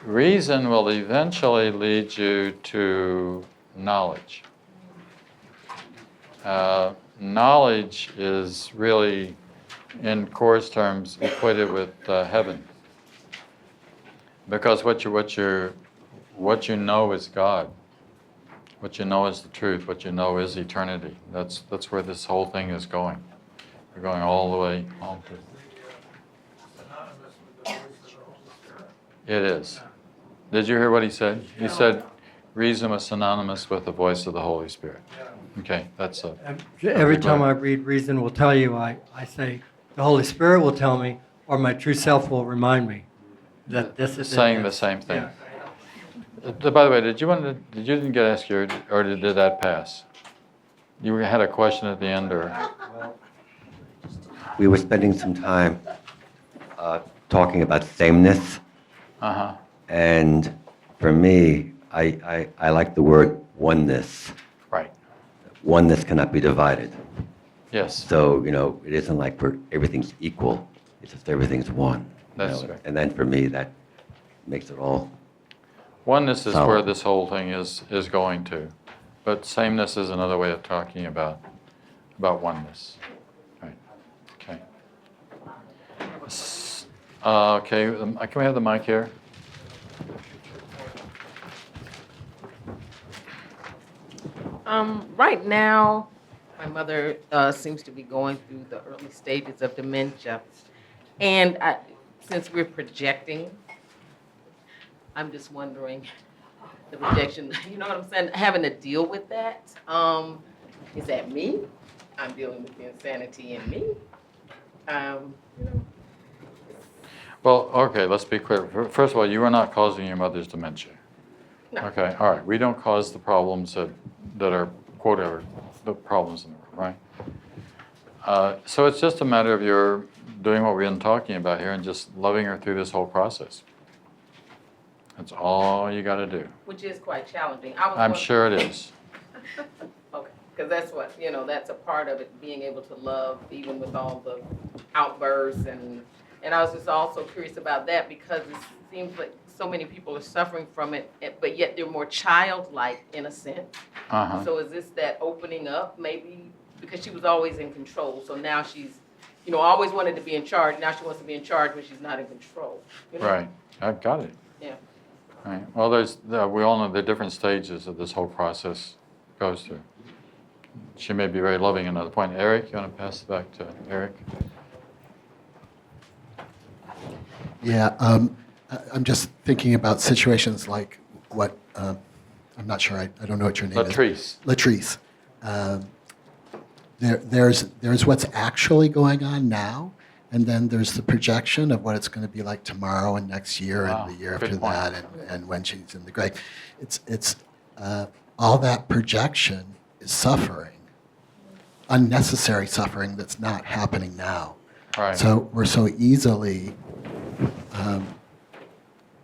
Reason will eventually lead you to knowledge. Knowledge is really, in Course terms, equated with heaven, because what you know is God. What you know is the truth. What you know is eternity. That's where this whole thing is going. We're going all the way home to. It is. Did you hear what he said? He said, reason was synonymous with the voice of the Holy Spirit. Okay, that's a. Every time I read Reason will tell you, I say, the Holy Spirit will tell me, or my true self will remind me that this is saying the same thing. Yeah. By the way, you didn't get asked your, or did that pass? You had a question at the end, or? We were spending some time talking about sameness. Uh-huh. And for me, I like the word oneness. Right. Oneness cannot be divided. Yes. So, it isn't like everything's equal. It's just everything's one. That's right. And then for me, that makes it all. Oneness is Solid. where this whole thing is going to. But sameness is another way of talking about oneness. Right. Okay. Okay, can we have the mic here? Right now, my mother seems to be going through the early stages of dementia. And since we're projecting, I'm just wondering, the projection, you know what I'm saying, having to deal with that. Is that me? I'm dealing with the insanity in me. Well, okay, let's be clear. First of all, you are not causing your mother's dementia. No. Okay, all right. We don't cause the problems that are, quote, the problems in the world, right? So it's just a matter of your doing what we've been talking about here and just loving her through this whole process. That's all you got to do. Which is quite challenging. I'm sure it is. Okay, because that's what, that's a part of it, being able to love even with all the outbursts. And I was just also curious about that because it seems like so many people are suffering from it, but yet they're more childlike in a sense. Uh-huh. So is this that opening up maybe? Because she was always in control, so now she's, always wanted to be in charge. Now she wants to be in charge when she's not in control. Right. I've got it. Yeah. Right. Well, we all know the different stages that this whole process goes through. She may be very loving at another point. Eric, you want to pass it back to Eric? Yeah, I'm just thinking about situations like what I'm not sure, I don't know what your name is. Latrice. Latrice. There's what's actually going on now, and then there's the projection of what it's going to be like tomorrow and next year Wow, and the year good after point. that, and when she's in the grave. It's all that projection is suffering, unnecessary suffering that's not happening now. Right. So we're so easily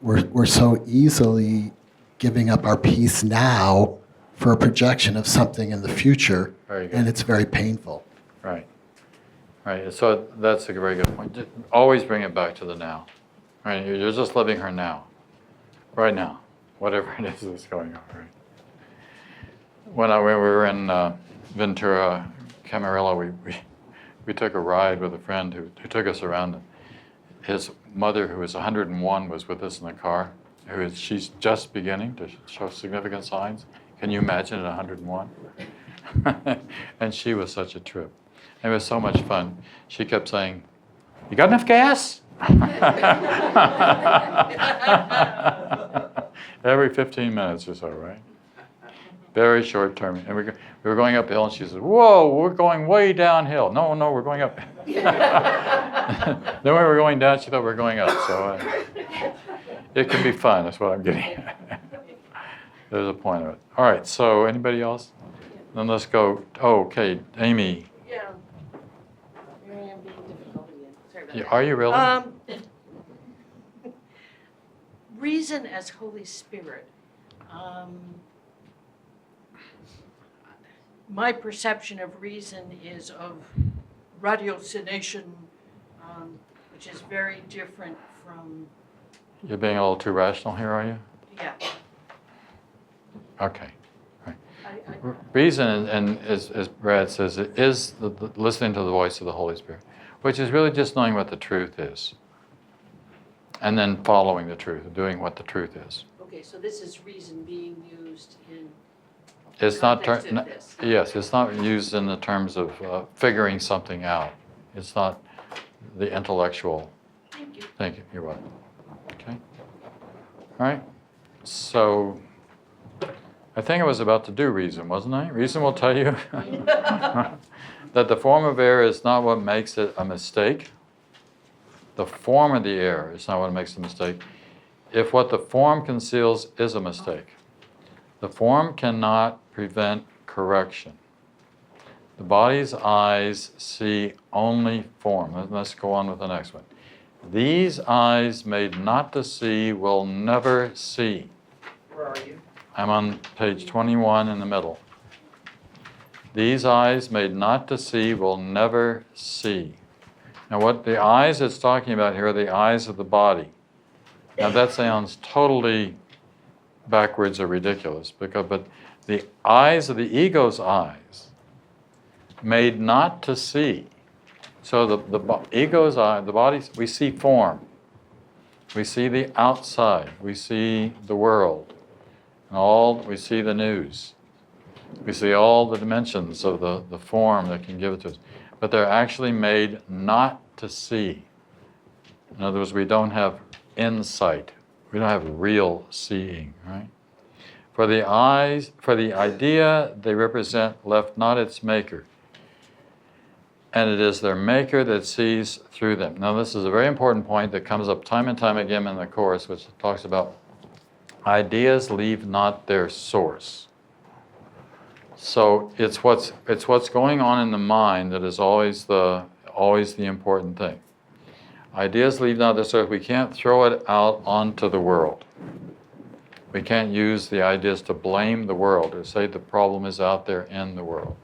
we're so easily giving up our peace now for a projection of something in the future, Very good. and it's very painful. Right. Right. So that's a very good point. Just always bring it back to the now. Right. You're just living her now. Right now. Whatever it is that's going on. Right. When we were in Ventura, Camarillo, we took a ride with a friend who took us around. His mother, who was 101, was with us in the car. She's just beginning to show significant signs. Can you imagine at 101? And she was such a trip. It was so much fun. She kept saying, "You got enough gas?" Every 15 minutes or so, right? Very short term. And we were going uphill, and she said, "Whoa, we're going way downhill." No, we're going up. Then when we were going down, she thought we were going up. So it can be fun. That's what I'm getting at. There's a point of it. All right. So anybody else? Then let's go. Oh, okay, Amy. Yeah. Here I am being difficult again. Sorry about that. Are you really? Reason as Holy Spirit. My perception of reason is of ratiocination, which is very different from, You're being a little too rational here, are you? yeah. Okay. Right. Reason, and as Brad says, it is the listening to the voice of the Holy Spirit, which is really just knowing what the truth is, and then following the truth, doing what the truth is. Okay, so this is reason being used in It's not. context of this. Yes, it's not used in the terms of figuring something out. It's not the intellectual. Thank you. Thank you. You're welcome. Okay. All right. So I think I was about to do reason, wasn't I? Reason will tell you that the form of error is not what makes it a mistake. The form of the error is not what makes the mistake. If what the form conceals is a mistake, the form cannot prevent correction. The body's eyes see only form. Let's go on with the next one. These eyes made not to see will never see. Where are you? I'm on page 21 in the middle. These eyes made not to see will never see. Now what the eyes it's talking about here are the eyes of the body. Now that sounds totally backwards or ridiculous, but the eyes of the ego's eyes made not to see. So the ego's eye, the body's, we see form. We see the outside. We see the world. And we see the news. We see all the dimensions of the form that can give it to us. But they're actually made not to see. In other words, we don't have insight. We don't have real seeing, right? For the eyes, for the idea they represent left not its maker. And it is their maker that sees through them. Now this is a very important point that comes up time and time again in the Course, which talks about ideas leave not their source. So it's what's going on in the mind that is always the important thing. Ideas leave not their source. We can't throw it out onto the world. We can't use the ideas to blame the world or say the problem is out there in the world.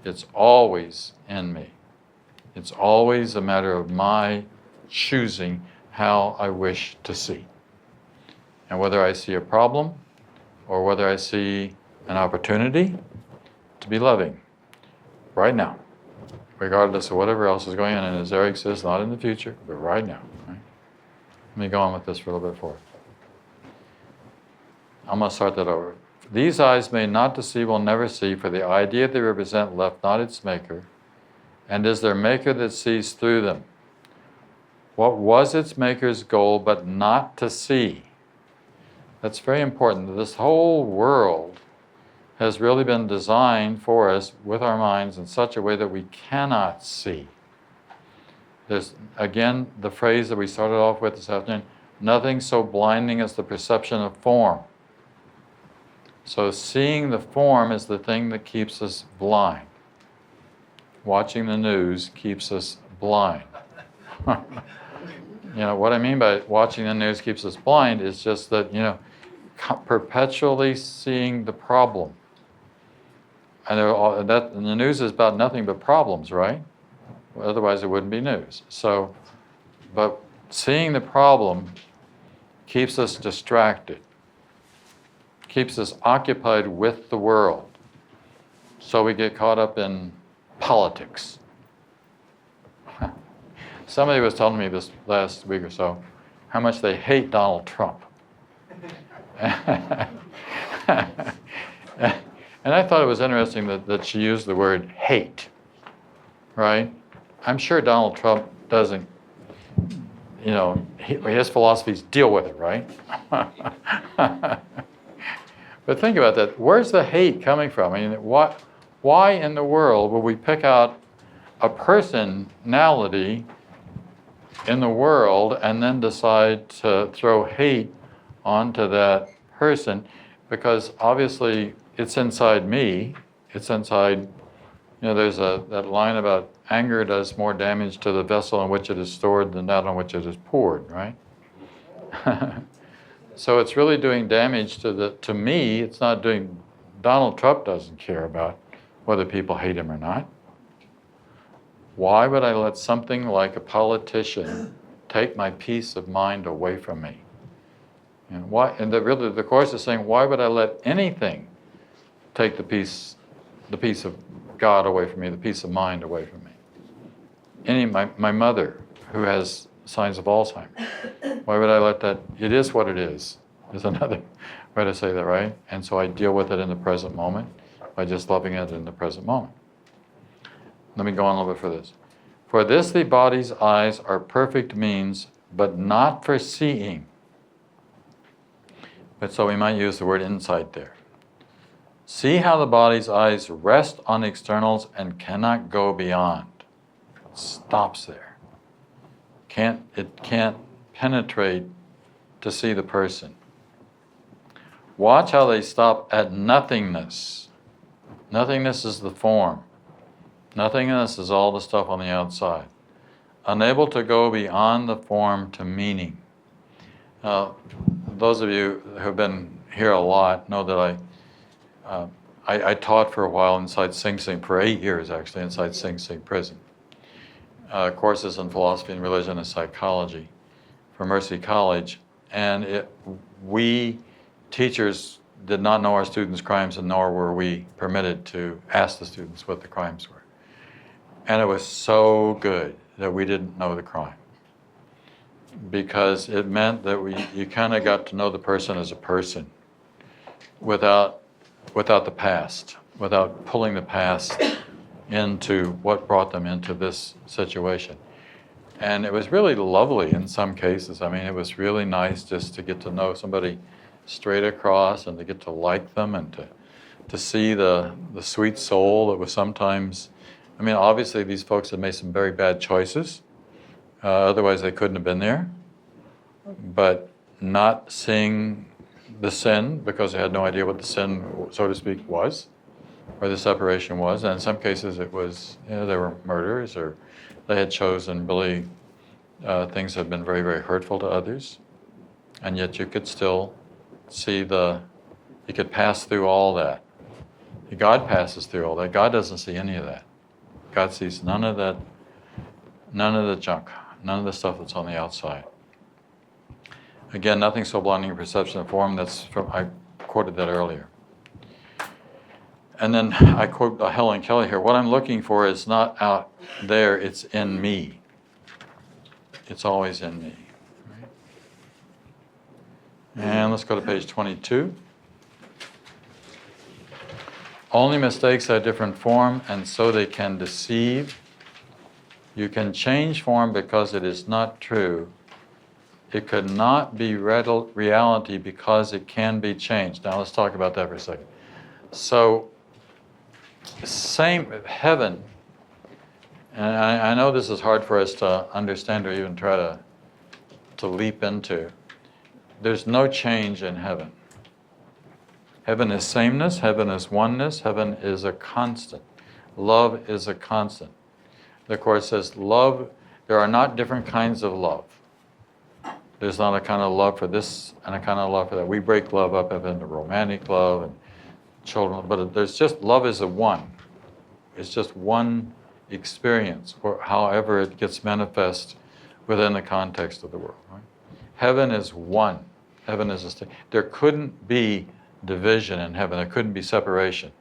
It's always in me. It's always a matter of my choosing how I wish to see. And whether I see a problem or whether I see an opportunity to be loving right now, regardless of whatever else is going on. And as Eric says, not in the future, but right now. Right? Let me go on with this for a little bit forward. I'm going to start that over. These eyes may not to see, will never see, for the idea they represent left not its maker, and is their maker that sees through them. What was its maker's goal but not to see? That's very important. This whole world has really been designed for us with our minds in such a way that we cannot see. There's, again, the phrase that we started off with this afternoon, nothing so blinding as the perception of form. So seeing the form is the thing that keeps us blind. Watching the news keeps us blind. You know, what I mean by watching the news keeps us blind is just that, you know, perpetually seeing the problem. And the news is about nothing but problems, right? Well, otherwise it wouldn't be news. So, but seeing the problem keeps us distracted, keeps us occupied with the world. So we get caught up in politics. Somebody was telling me this last week or so how much they hate Donald Trump. And I thought it was interesting that she used the word hate, right? I'm sure Donald Trump doesn't, you know, his philosophies deal with it, right? But think about that. Where's the hate coming from? I mean, why in the world would we pick out a personality in the world and then decide to throw hate onto that person? Because obviously it's inside me. It's inside, you know, there's that line about anger does more damage to the vessel in which it is stored than that on which it is poured, right? So it's really doing damage to me. It's not doing, Donald Trump doesn't care about whether people hate him or not. Why would I let something like a politician take my peace of mind away from me? And why? And the Course is saying, why would I let anything take the peace of God away from me, the peace of mind away from me? My mother, who has signs of Alzheimer's, why would I let that? It is what it is another way to say that, right? And so I deal with it in the present moment by just loving it in the present moment. Let me go on a little bit for this. For this the body's eyes are perfect means, but not for seeing. But so we might use the word insight there. See how the body's eyes rest on externals and cannot go beyond. It stops there. It can't penetrate to see the person. Watch how they stop at nothingness. Nothingness is the form. Nothingness is all the stuff on the outside. Unable to go beyond the form to meaning. Those of you who have been here a lot know that I taught for a while inside Sing Sing, for 8 years actually, inside Sing Sing prison. Courses in philosophy and religion and psychology for Mercy College. And we teachers did not know our students' crimes, and nor were we permitted to ask the students what the crimes were. And it was so good that we didn't know the crime, because it meant that you kind of got to know the person as a person without the past, without pulling the past into what brought them into this situation. And it was really lovely in some cases. I mean, it was really nice just to get to know somebody straight across and to get to like them and to see the sweet soul that was sometimes, I mean, obviously these folks had made some very bad choices. Otherwise they couldn't have been there. But not seeing the sin, because they had no idea what the sin, so to speak, was, or the separation was. And in some cases it was, you know, they were murderers, or they had chosen really things that had been very, very hurtful to others. And yet you could still see you could pass through all that. God passes through all that. God doesn't see any of that. God sees none of that, none of the junk, none of the stuff that's on the outside. Again, nothing so blinding in perception of form. I quoted that earlier. And then I quote Helen Keller here. What I'm looking for is not out there, it's in me. It's always in me. Right? And let's go to page 22. Only mistakes have different form, and so they can deceive. You can change form because it is not true. it could not be reality because it can be changed. Now let's talk about that for a second. So, same heaven, and I know this is hard for us to understand or even try to leap into. There's no change in heaven. Heaven is sameness, heaven is oneness, heaven is a constant. Love is a constant. The Course says love, there are not different kinds of love. There's not a kind of love for this and a kind of love for that. We break love up into romantic love and children, but there's just, love is a one. It's just one experience, or however it gets manifest within the context of the world. Right? Heaven is one. Heaven is a state. There couldn't be division in heaven. There couldn't be separation.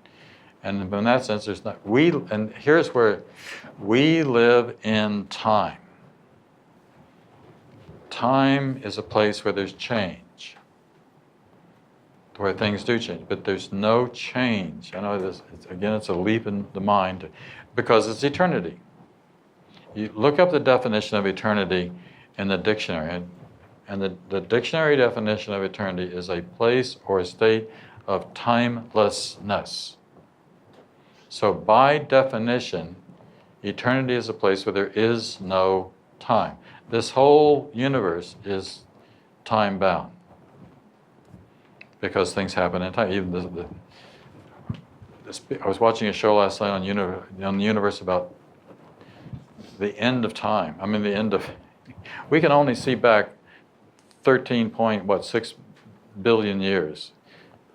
And in that sense, there's not, and here's where we live in time. Time is a place where there's change, where things do change, but there's no change. I know this, it's a leap in the mind, because it's eternity. You look up the definition of eternity in the dictionary, and the dictionary definition of eternity is a place or a state of timelessness. So by definition, eternity is a place where there is no time. This whole universe is time-bound because things happen in time. Even I was watching a show last night on the universe about the end of time. I mean, the end of... We can only see back 13.6 billion years.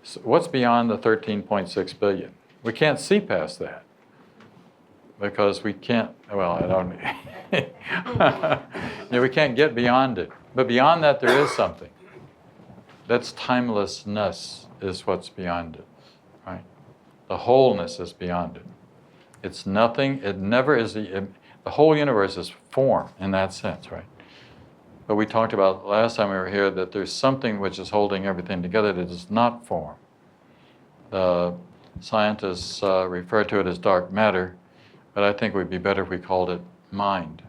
So what's beyond the 13.6 billion? We can't see past that because we can't, well, I don't... Yeah, we can't get beyond it. But beyond that, there is something. That's timelessness is what's beyond it, right? The wholeness is beyond it. It's nothing, it never is, the whole universe is form in that sense, right? But we talked about last time we were here that there's something which is holding everything together that is not form. The scientists refer to it as dark matter, but I think it would be better if we called it mind,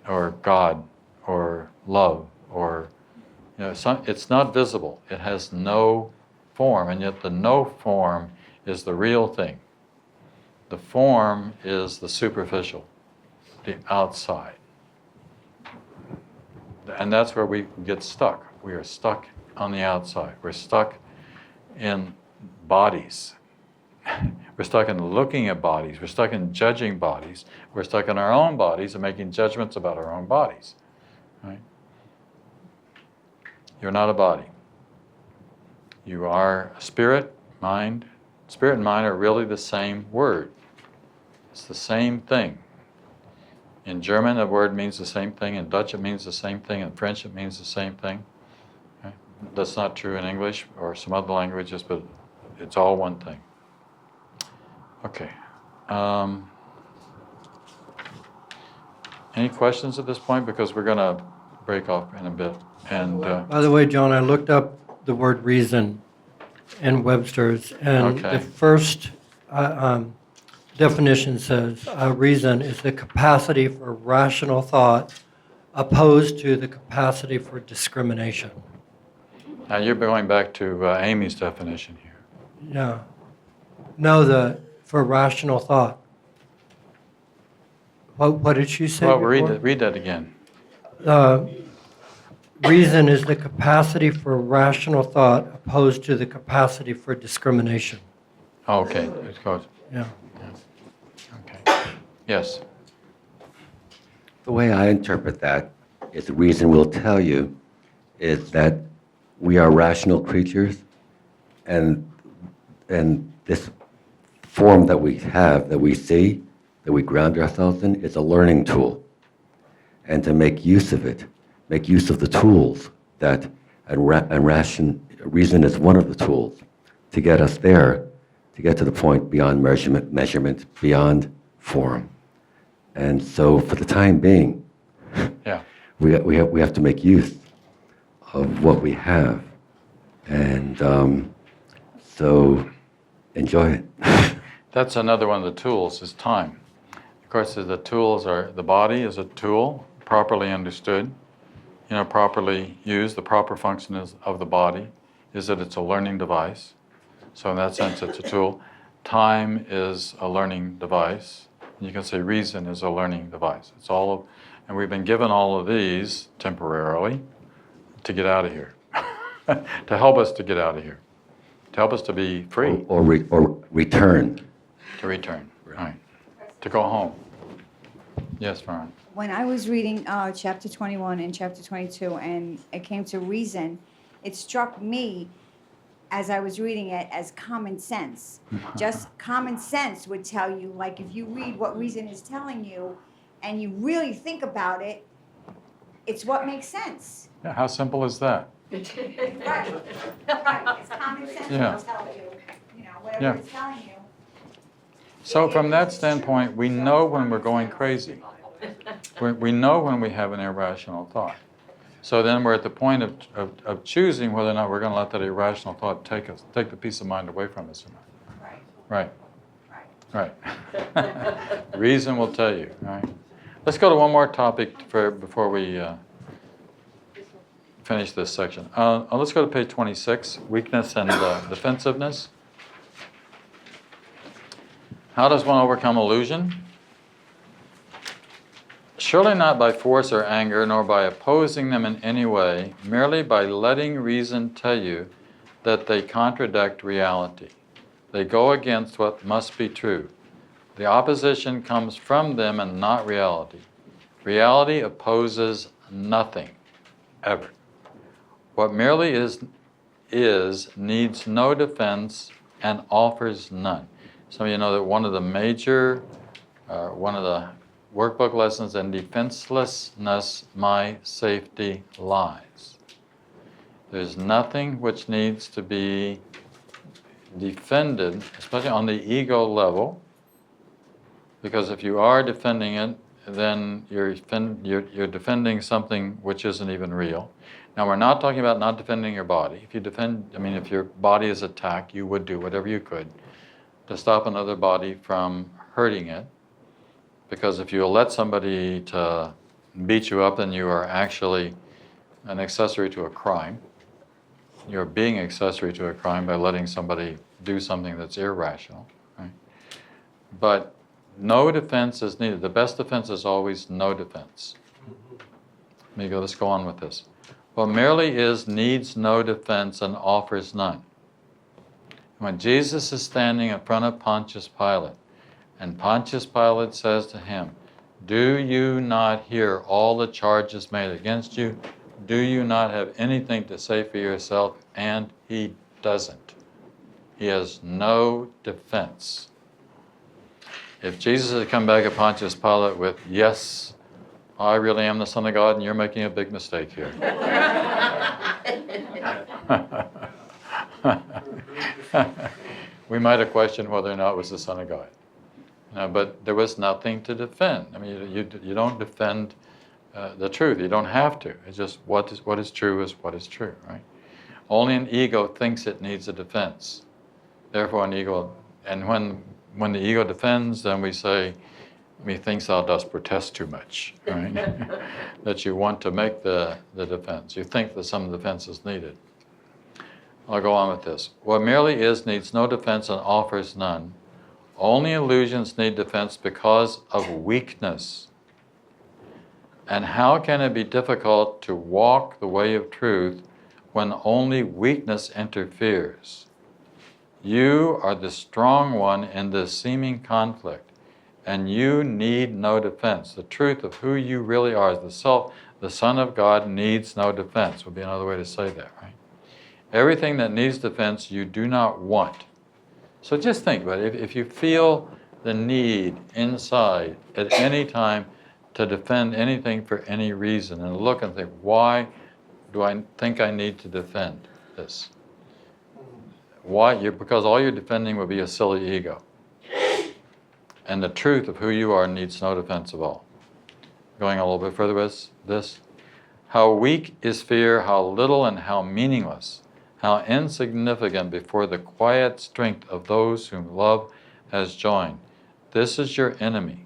or God, or love, or, it's not visible. It has no form, and yet the no form is the real thing. The form is the superficial, the outside. And that's where we get stuck. We are stuck on the outside. We're stuck in bodies. We're stuck in looking at bodies. We're stuck in judging bodies. We're stuck in our own bodies and making judgments about our own bodies. Right? You're not a body. You are a spirit, mind. Spirit and mind are really the same word. It's the same thing. In German, the word means the same thing. In Dutch, it means the same thing. In French, it means the same thing. Okay? That's not true in English or some other languages, but it's all one thing. Okay. Any questions at this point? Because we're going to break off in a bit. And by the way, John, I looked up the word reason in Webster's, and Okay. the first definition says reason is the capacity for rational thought opposed to the capacity for discrimination. now you're going back to Amy's definition here. Yeah. No, for rational thought. What did she say? Well, before? read that again. Reason is the capacity for rational thought opposed to the capacity for discrimination. Oh, okay. It goes. Yeah. Okay. Yes. The way I interpret that is the reason we'll tell you is that we are rational creatures, and this form that we have, that we see, that we ground ourselves in, is a learning tool. And to make use of it, make use of the tools that, reason is one of the tools to get us there, to get to the point beyond measurement, beyond form. And so for the time being, Yeah. we have to make use of what we have. And so enjoy it. That's another one of the tools, is time. Of course, the tools are, the body is a tool, properly understood. properly used, the proper function of the body is that it's a learning device. So in that sense, it's a tool. Time is a learning device. You can say reason is a learning device. It's all of, and we've been given all of these temporarily to get out of here, to help us to get out of here, to help us to be free. Or return. To return, right. To go home. Yes, Vern. When I was reading chapter 21 and chapter 22, and it came to reason, it struck me as I was reading it as common sense. Just common sense would tell you, like if you read what reason is telling you and you really think about it, it's what makes sense. Yeah, how simple is that? Right. Right. It's common sense Yeah. will tell you, whatever Yeah. it's telling you. So from that standpoint, we know when we're going crazy. We know when we have an irrational thought. So then we're at the point of choosing whether or not we're going to let that irrational thought take the peace of mind away from us or not. Right. Right. Right. Reason will tell you. All right. Let's go to one more topic before we finish this section. Let's go to page 26, weakness and defensiveness. How does one overcome illusion? Surely not by force or anger, nor by opposing them in any way, merely by letting reason tell you that they contradict reality. They go against what must be true. The opposition comes from them and not reality. Reality opposes nothing, ever. What merely is needs no defense and offers none. Some of you know that one of the major, one of the workbook lessons in defenselessness, my safety lies. There's nothing which needs to be defended, especially on the ego level, because if you are defending it, then you're defending something which isn't even real. Now, we're not talking about not defending your body. If you defend, if your body is attacked, you would do whatever you could to stop another body from hurting it. Because if you let somebody to beat you up, then you are actually an accessory to a crime. You're being accessory to a crime by letting somebody do something that's irrational. Right? But no defense is needed. The best defense is always no defense. Let's go on with this. What merely is needs no defense and offers none. When Jesus is standing in front of Pontius Pilate, and Pontius Pilate says to him, "Do you not hear all the charges made against you? Do you not have anything to say for yourself?" And he doesn't. He has no defense. If Jesus had come back at Pontius Pilate with, "Yes, I really am the Son of God, and you're making a big mistake here," we might have questioned whether or not it was the Son of God. But there was nothing to defend. You don't defend the truth. You don't have to. It's just what is true is what is true, right? Only an ego thinks it needs a defense. Therefore, an ego, and when the ego defends, then we say, "Methinks thou dost protest too much," right? That you want to make the defense. You think that some defense is needed. I'll go on with this. What merely is needs no defense and offers none. Only illusions need defense because of weakness. And how can it be difficult to walk the way of truth when only weakness interferes? You are the strong one in this seeming conflict, and you need no defense. The truth of who you really are as the self, the Son of God, needs no defense, would be another way to say that, right? Everything that needs defense you do not want. So just think about it. If you feel the need inside at any time to defend anything for any reason, and look and think, why do I think I need to defend this? Why? Because all you're defending would be a silly ego. And the truth of who you are needs no defense of all. Going a little bit further with this. How weak is fear, how little and how meaningless, how insignificant before the quiet strength of those whom love has joined. This is your enemy,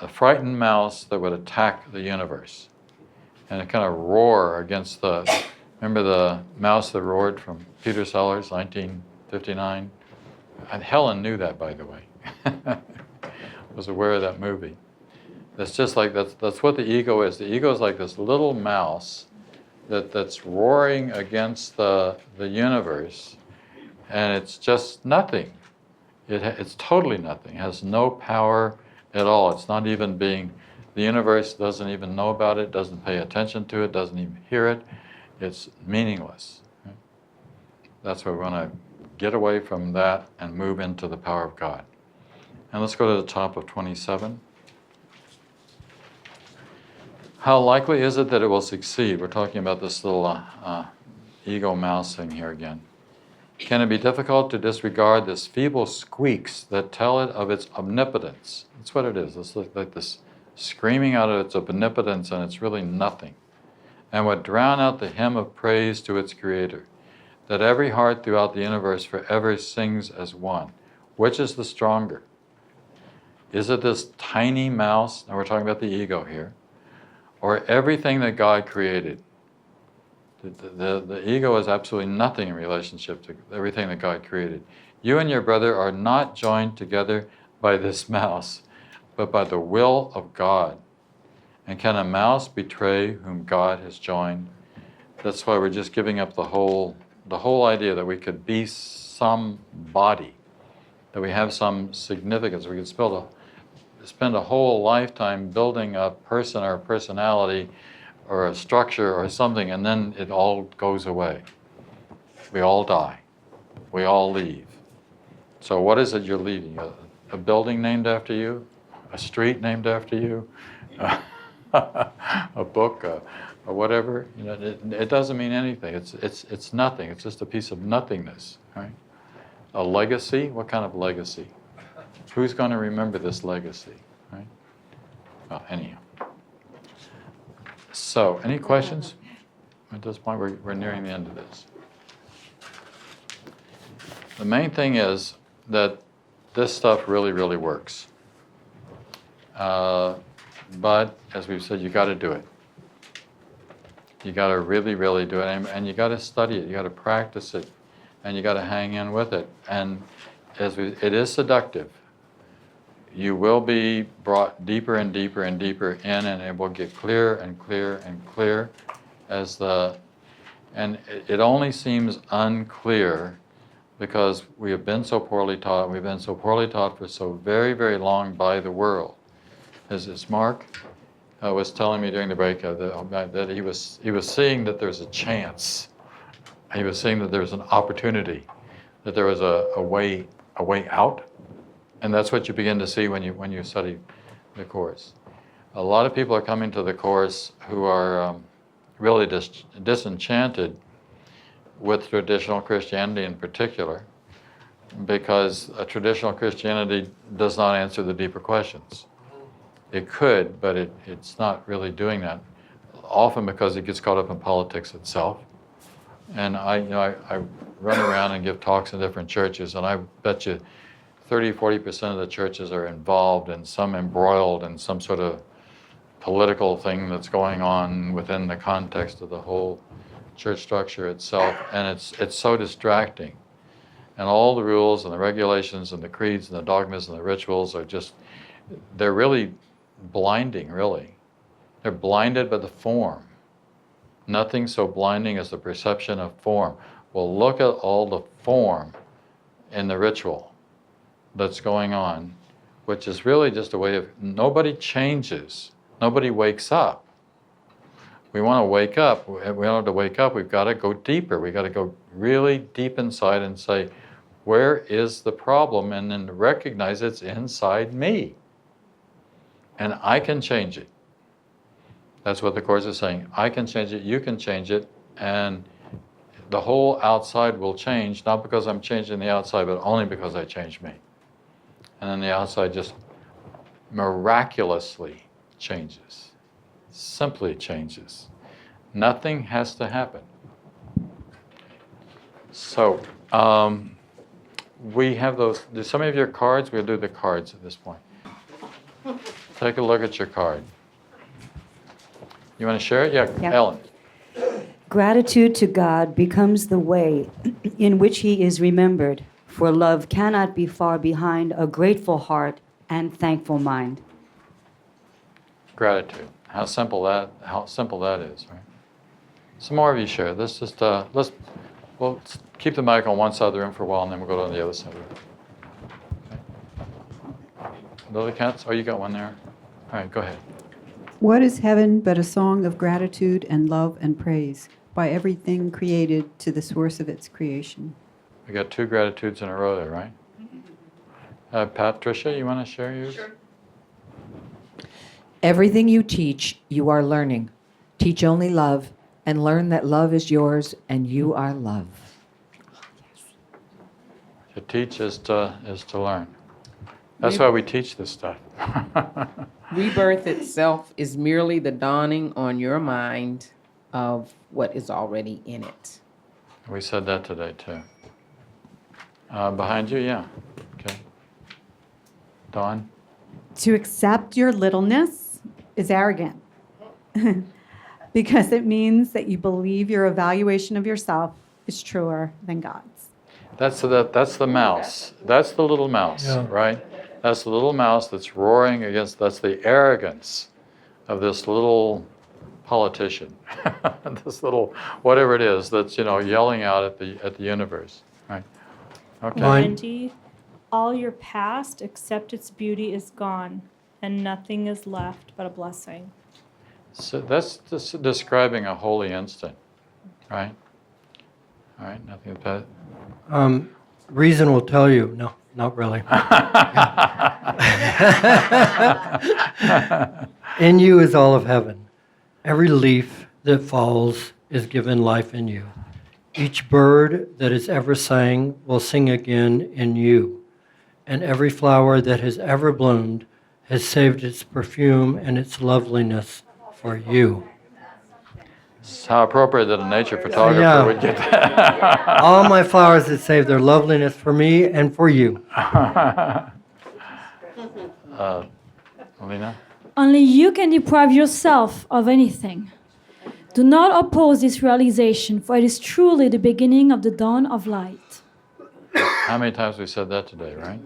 a frightened mouse that would attack the universe. and it kind of roar against remember the mouse that roared from Peter Sellers, 1959? And Helen knew that, by the way. Was aware of that movie. It's just like, that's what the ego is. The ego is like this little mouse that's roaring against the universe, and it's just nothing. It's totally nothing. It has no power at all. It's not even the universe doesn't even know about it, doesn't pay attention to it, doesn't even hear it. It's meaningless. Right? That's why we want to get away from that and move into the power of God. And let's go to the top of 27. How likely is it that it will succeed? We're talking about this little ego mouse thing here again. Can it be difficult to disregard this feeble squeaks that tell it of its omnipotence? That's what it is. It's like this screaming out of its omnipotence, and it's really nothing. And would drown out the hymn of praise to its creator, that every heart throughout the universe forever sings as one. Which is the stronger? Is it this tiny mouse, and we're talking about the ego here, or everything that God created? The ego is absolutely nothing in relationship to everything that God created. You and your brother are not joined together by this mouse, but by the will of God. And can a mouse betray whom God has joined? That's why we're just giving up the whole idea that we could be somebody, that we have some significance. We could spend a whole lifetime building a person or a personality or a structure or something, and then it all goes away. We all die. We all leave. So what is it you're leaving? A building named after you? A street named after you? A book? Or whatever? You know, it doesn't mean anything. It's nothing. It's just a piece of nothingness. Right? A legacy? What kind of legacy? Who's going to remember this legacy? Right? Well, anyhow. So, any questions? At this point, we're nearing the end of this. The main thing is that this stuff really, really works. But, as we've said, you got to do it. You got to really, really do it. And you got to study it. You got to practice it. And you got to hang in with it. And it is seductive. You will be brought deeper and deeper and deeper in, and it will get clearer and clearer and clearer and it only seems unclear because we have been so poorly taught. We've been so poorly taught for so very, very long by the world. As Mark was telling me during the break that he was seeing that there's a chance. He was seeing that there's an opportunity, that there was a way out. And that's what you begin to see when you study the Course. A lot of people are coming to the Course who are really disenchanted with traditional Christianity in particular, because traditional Christianity does not answer the deeper questions. It could, but it's not really doing that, often because it gets caught up in politics itself. And I run around and give talks in different churches, and I bet you 30-40% of the churches are involved and some embroiled in some sort of political thing that's going on within the context of the whole church structure itself, and it's so distracting. And all the rules and the regulations and the creeds and the dogmas and the rituals are they're really blinding, really. They're blinded by the form. Nothing so blinding as the perception of form. Well, look at all the form in the ritual that's going on, which is really just a way of, nobody changes, nobody wakes up. We want to wake up. In order to wake up, we've got to go deeper. We've got to go really deep inside and say, where is the problem? And then recognize it's inside me. And I can change it. That's what the Course is saying. I can change it, you can change it, and the whole outside will change, not because I'm changing the outside, but only because I change me. And then the outside just miraculously changes, simply changes. Nothing has to happen. So, we have those. Do some of your cards? We'll do the cards at this point. Take a look at your card. You want to share it? Yeah, Yeah. Ellen. Gratitude to God becomes the way in which He is remembered, for love cannot be far behind a grateful heart and thankful mind. Gratitude. How simple that is, right? Some more of you share. We'll keep the mic on one side of the room for a while, and then we'll go to the other side of the room. Okay. Lily Katz, you got one there. All right, go ahead. What is heaven but a song of gratitude and love and praise by everything created to the source of its creation? We got 2 gratitudes in a row there, right? Patricia, you want to share yours? Sure. Everything you teach, you are learning. Teach only love, and learn that love is yours, and you are love. To teach is to learn. That's why we teach this stuff. Rebirth itself is merely the dawning on your mind of what is already in it. We said that today, too. Behind you, yeah. Okay. Dawn? To accept your littleness is arrogant because it means that you believe your evaluation of yourself is truer than God's. That's the mouse. That's the little mouse, right? That's the little mouse that's roaring against, that's the arrogance of this little politician, this little, whatever it is, that's, yelling out at the universe, right? Okay. Wendy, all your past except its beauty is gone, and nothing is left but a blessing. So that's just describing a holy instant, right? All right, nothing but Reason will tell you. No, not really. In you is all of heaven. Every leaf that falls is given life in you. Each bird that has ever sang will sing again in you. And every flower that has ever bloomed has saved its perfume and its loveliness for you. It's how appropriate that a nature photographer would get that. All my flowers that save their loveliness for me and for you. Alina? Only you can deprive yourself of anything. Do not oppose this realization, for it is truly the beginning of the dawn of light. How many times we said that today, right?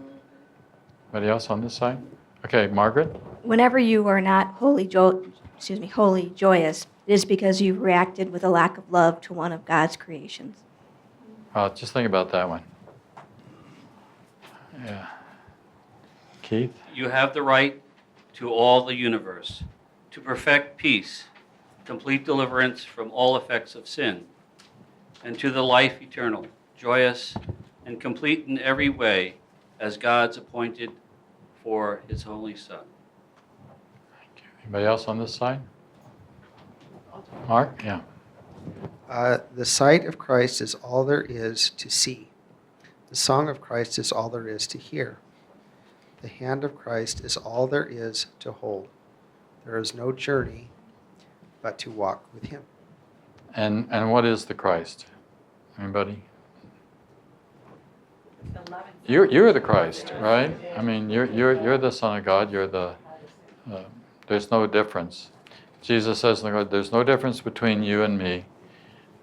Anybody else on this side? Okay, Margaret? Whenever you are not wholly joyous, it is because you reacted with a lack of love to one of God's creations. Just think about that one. Yeah. Keith? You have the right to all the universe, to perfect peace, complete deliverance from all effects of sin, and to the life eternal, joyous and complete in every way, as God's appointed for His Holy Son. Thank you. Anybody else on this side? Mark? Yeah. The sight of Christ is all there is to see. The song of Christ is all there is to hear. The hand of Christ is all there is to hold. There is no journey but to walk with Him. And what is the Christ? Anybody? You're the Christ, right? I mean, you're the Son of God. You're the. There's no difference. Jesus says in the Word, there's no difference between you and me,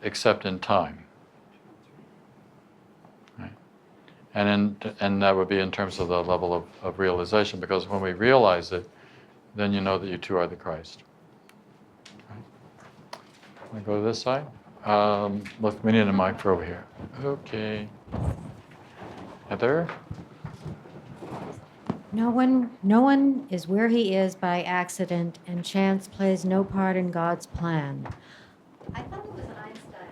except in time. Right? And that would be in terms of the level of realization, because when we realize it, then you know that you too are the Christ. Right? Can we go to this side? Look, we need a mic for over here. Okay. Heather? No one is where he is by accident, and chance plays no part in God's plan. I thought it was Einstein.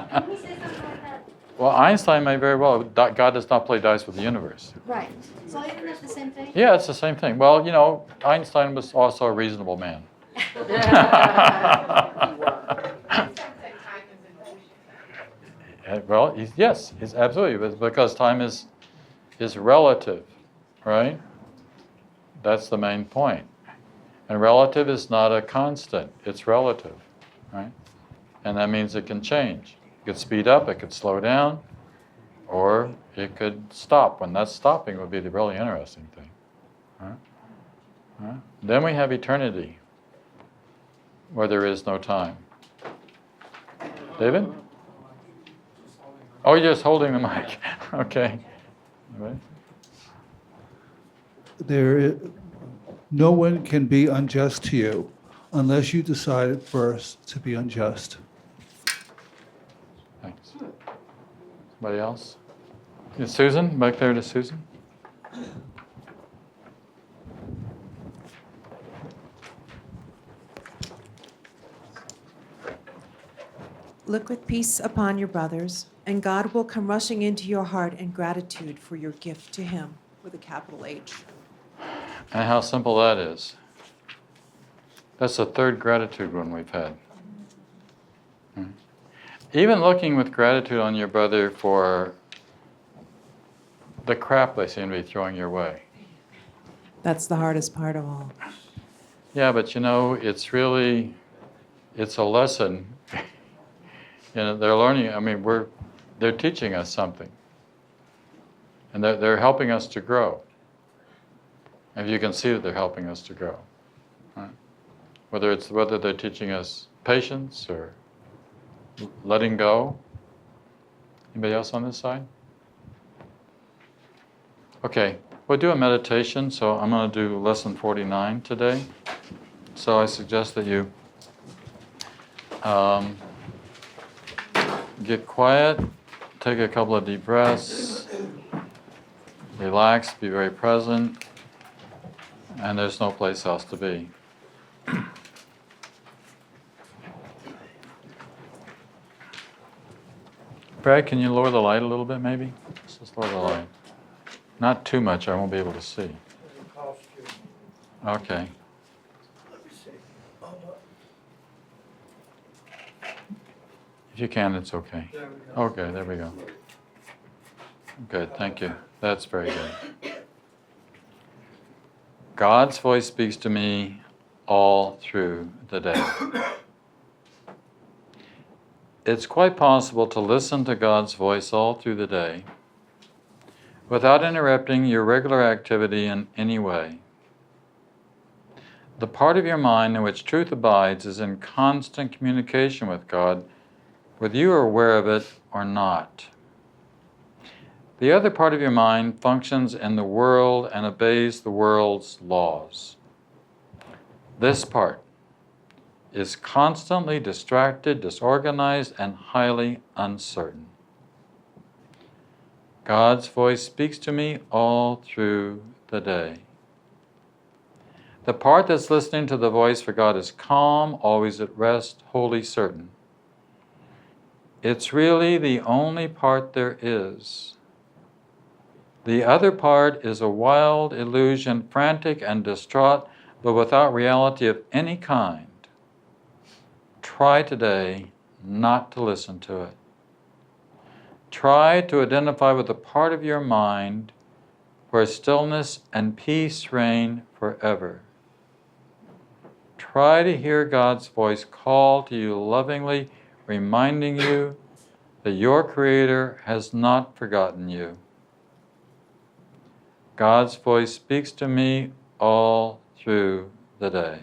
Can we say something like that? Well, Einstein may very well. God does not play dice with the universe. Right. So isn't that the same thing? Yeah, it's the same thing. Well, Einstein was also a reasonable man. Well, yes, he's absolutely, because time is relative, right? That's the main point. And relative is not a constant, it's relative, right? And that means it can change. It could speed up, it could slow down, or it could stop. When that's stopping would be the really interesting thing. Right? Right? Then we have eternity. where there is no time. David? Oh, you're just holding the mic. Okay. All right. No one can be unjust to you unless you decide first to be unjust. Thanks. Somebody else? Is Susan? Back there to Susan? Look with peace upon your brothers, and God will come rushing into your heart in gratitude for your gift to Him, with a capital H. And how simple that is. That's the third gratitude one we've had. Even looking with gratitude on your brother for the crap they seem to be throwing your way. That's the hardest part of all. Yeah, but it's a lesson. They're learning, they're teaching us something. And they're helping us to grow. And you can see that they're helping us to grow. Right? Whether they're teaching us patience or letting go. Anybody else on this side? Okay, we'll do a meditation. So I'm going to do lesson 49 today. So I suggest that you get quiet, take a couple of deep breaths, relax, be very present, and there's no place else to be. Brad, can you lower the light a little bit, maybe? Let's just lower the light. Not too much, I won't be able to see. Okay. If you can, it's okay. Okay, there we go. Good, thank you. That's very good. God's voice speaks to me all through the day. It's quite possible to listen to God's voice all through the day without interrupting your regular activity in any way. The part of your mind in which truth abides is in constant communication with God, whether you are aware of it or not. The other part of your mind functions in the world and obeys the world's laws. This part is constantly distracted, disorganized, and highly uncertain. God's voice speaks to me all through the day. The part that's listening to the voice for God is calm, always at rest, wholly certain. It's really the only part there is. The other part is a wild illusion, frantic and distraught, but without reality of any kind. Try today not to listen to it. Try to identify with the part of your mind where stillness and peace reign forever. Try to hear God's voice call to you lovingly, reminding you that your Creator has not forgotten you. God's voice speaks to me all through the day.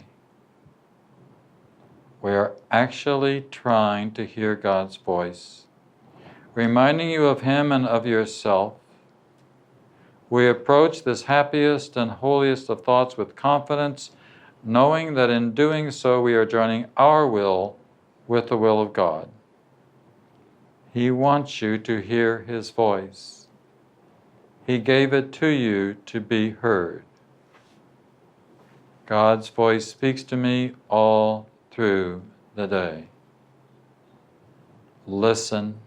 We are actually trying to hear God's voice, reminding you of Him and of yourself. We approach this happiest and holiest of thoughts with confidence, knowing that in doing so we are joining our will with the will of God. He wants you to hear His voice. He gave it to you to be heard. God's voice speaks to me all through the day. Listen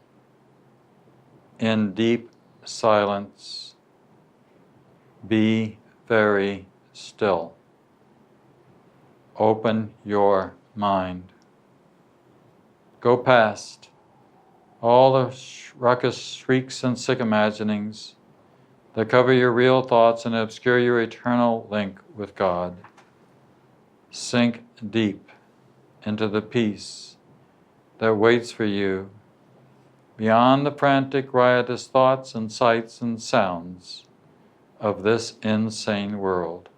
in deep silence. Be very still. Open your mind. Go past all the ruckus shrieks and sick imaginings that cover your real thoughts and obscure your eternal link with God. Sink deep into the peace that waits for you beyond the frantic, riotous thoughts and sights and sounds of this insane world.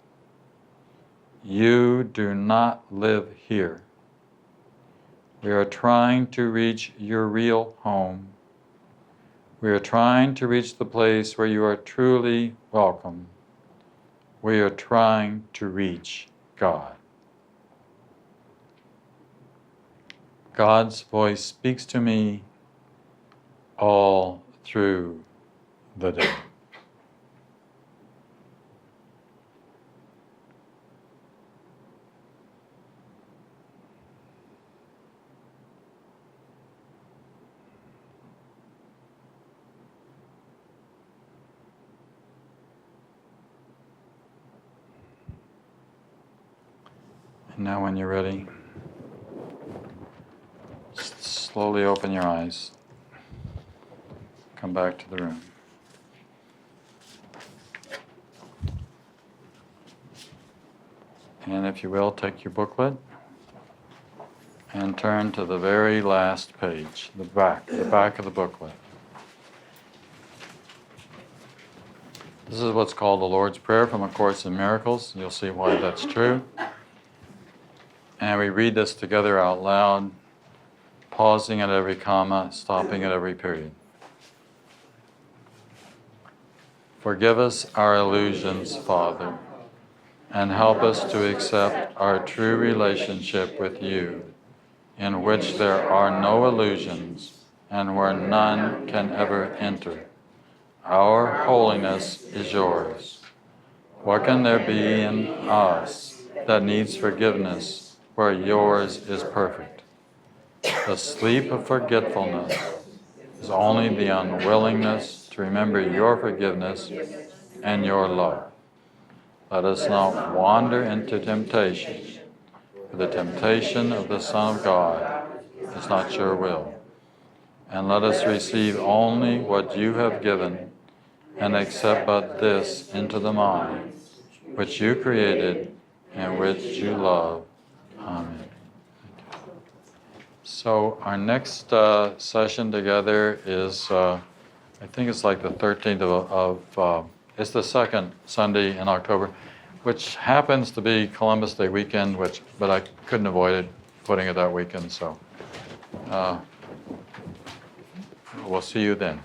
You do not live here. We are trying to reach your real home. We are trying to reach the place where you are truly welcome. We are trying to reach God. God's voice speaks to me all through the day. And now when you're ready, slowly open your eyes. Come back to the room. And if you will, take your booklet and turn to the very last page, the back of the booklet. This is what's called the Lord's Prayer from A Course in Miracles. You'll see why that's true. And we read this together out loud, pausing at every comma, stopping at every period. Forgive us our illusions, Father, and help us to accept our true relationship with you, in which there are no illusions and where none can ever enter. Our holiness is yours. What can there be in us that needs forgiveness where yours is perfect? The sleep of forgetfulness is only the unwillingness to remember your forgiveness and your love. Let us not wander into temptation, for the temptation of the Son of God is not your will. And let us receive only what you have given, and accept but this into the mind, which you created and which you love. Amen. So our next session together is, I think it's like the 13th of it's the second Sunday in October, which happens to be Columbus Day weekend, but I couldn't avoid it, putting it that weekend, so we'll see you then.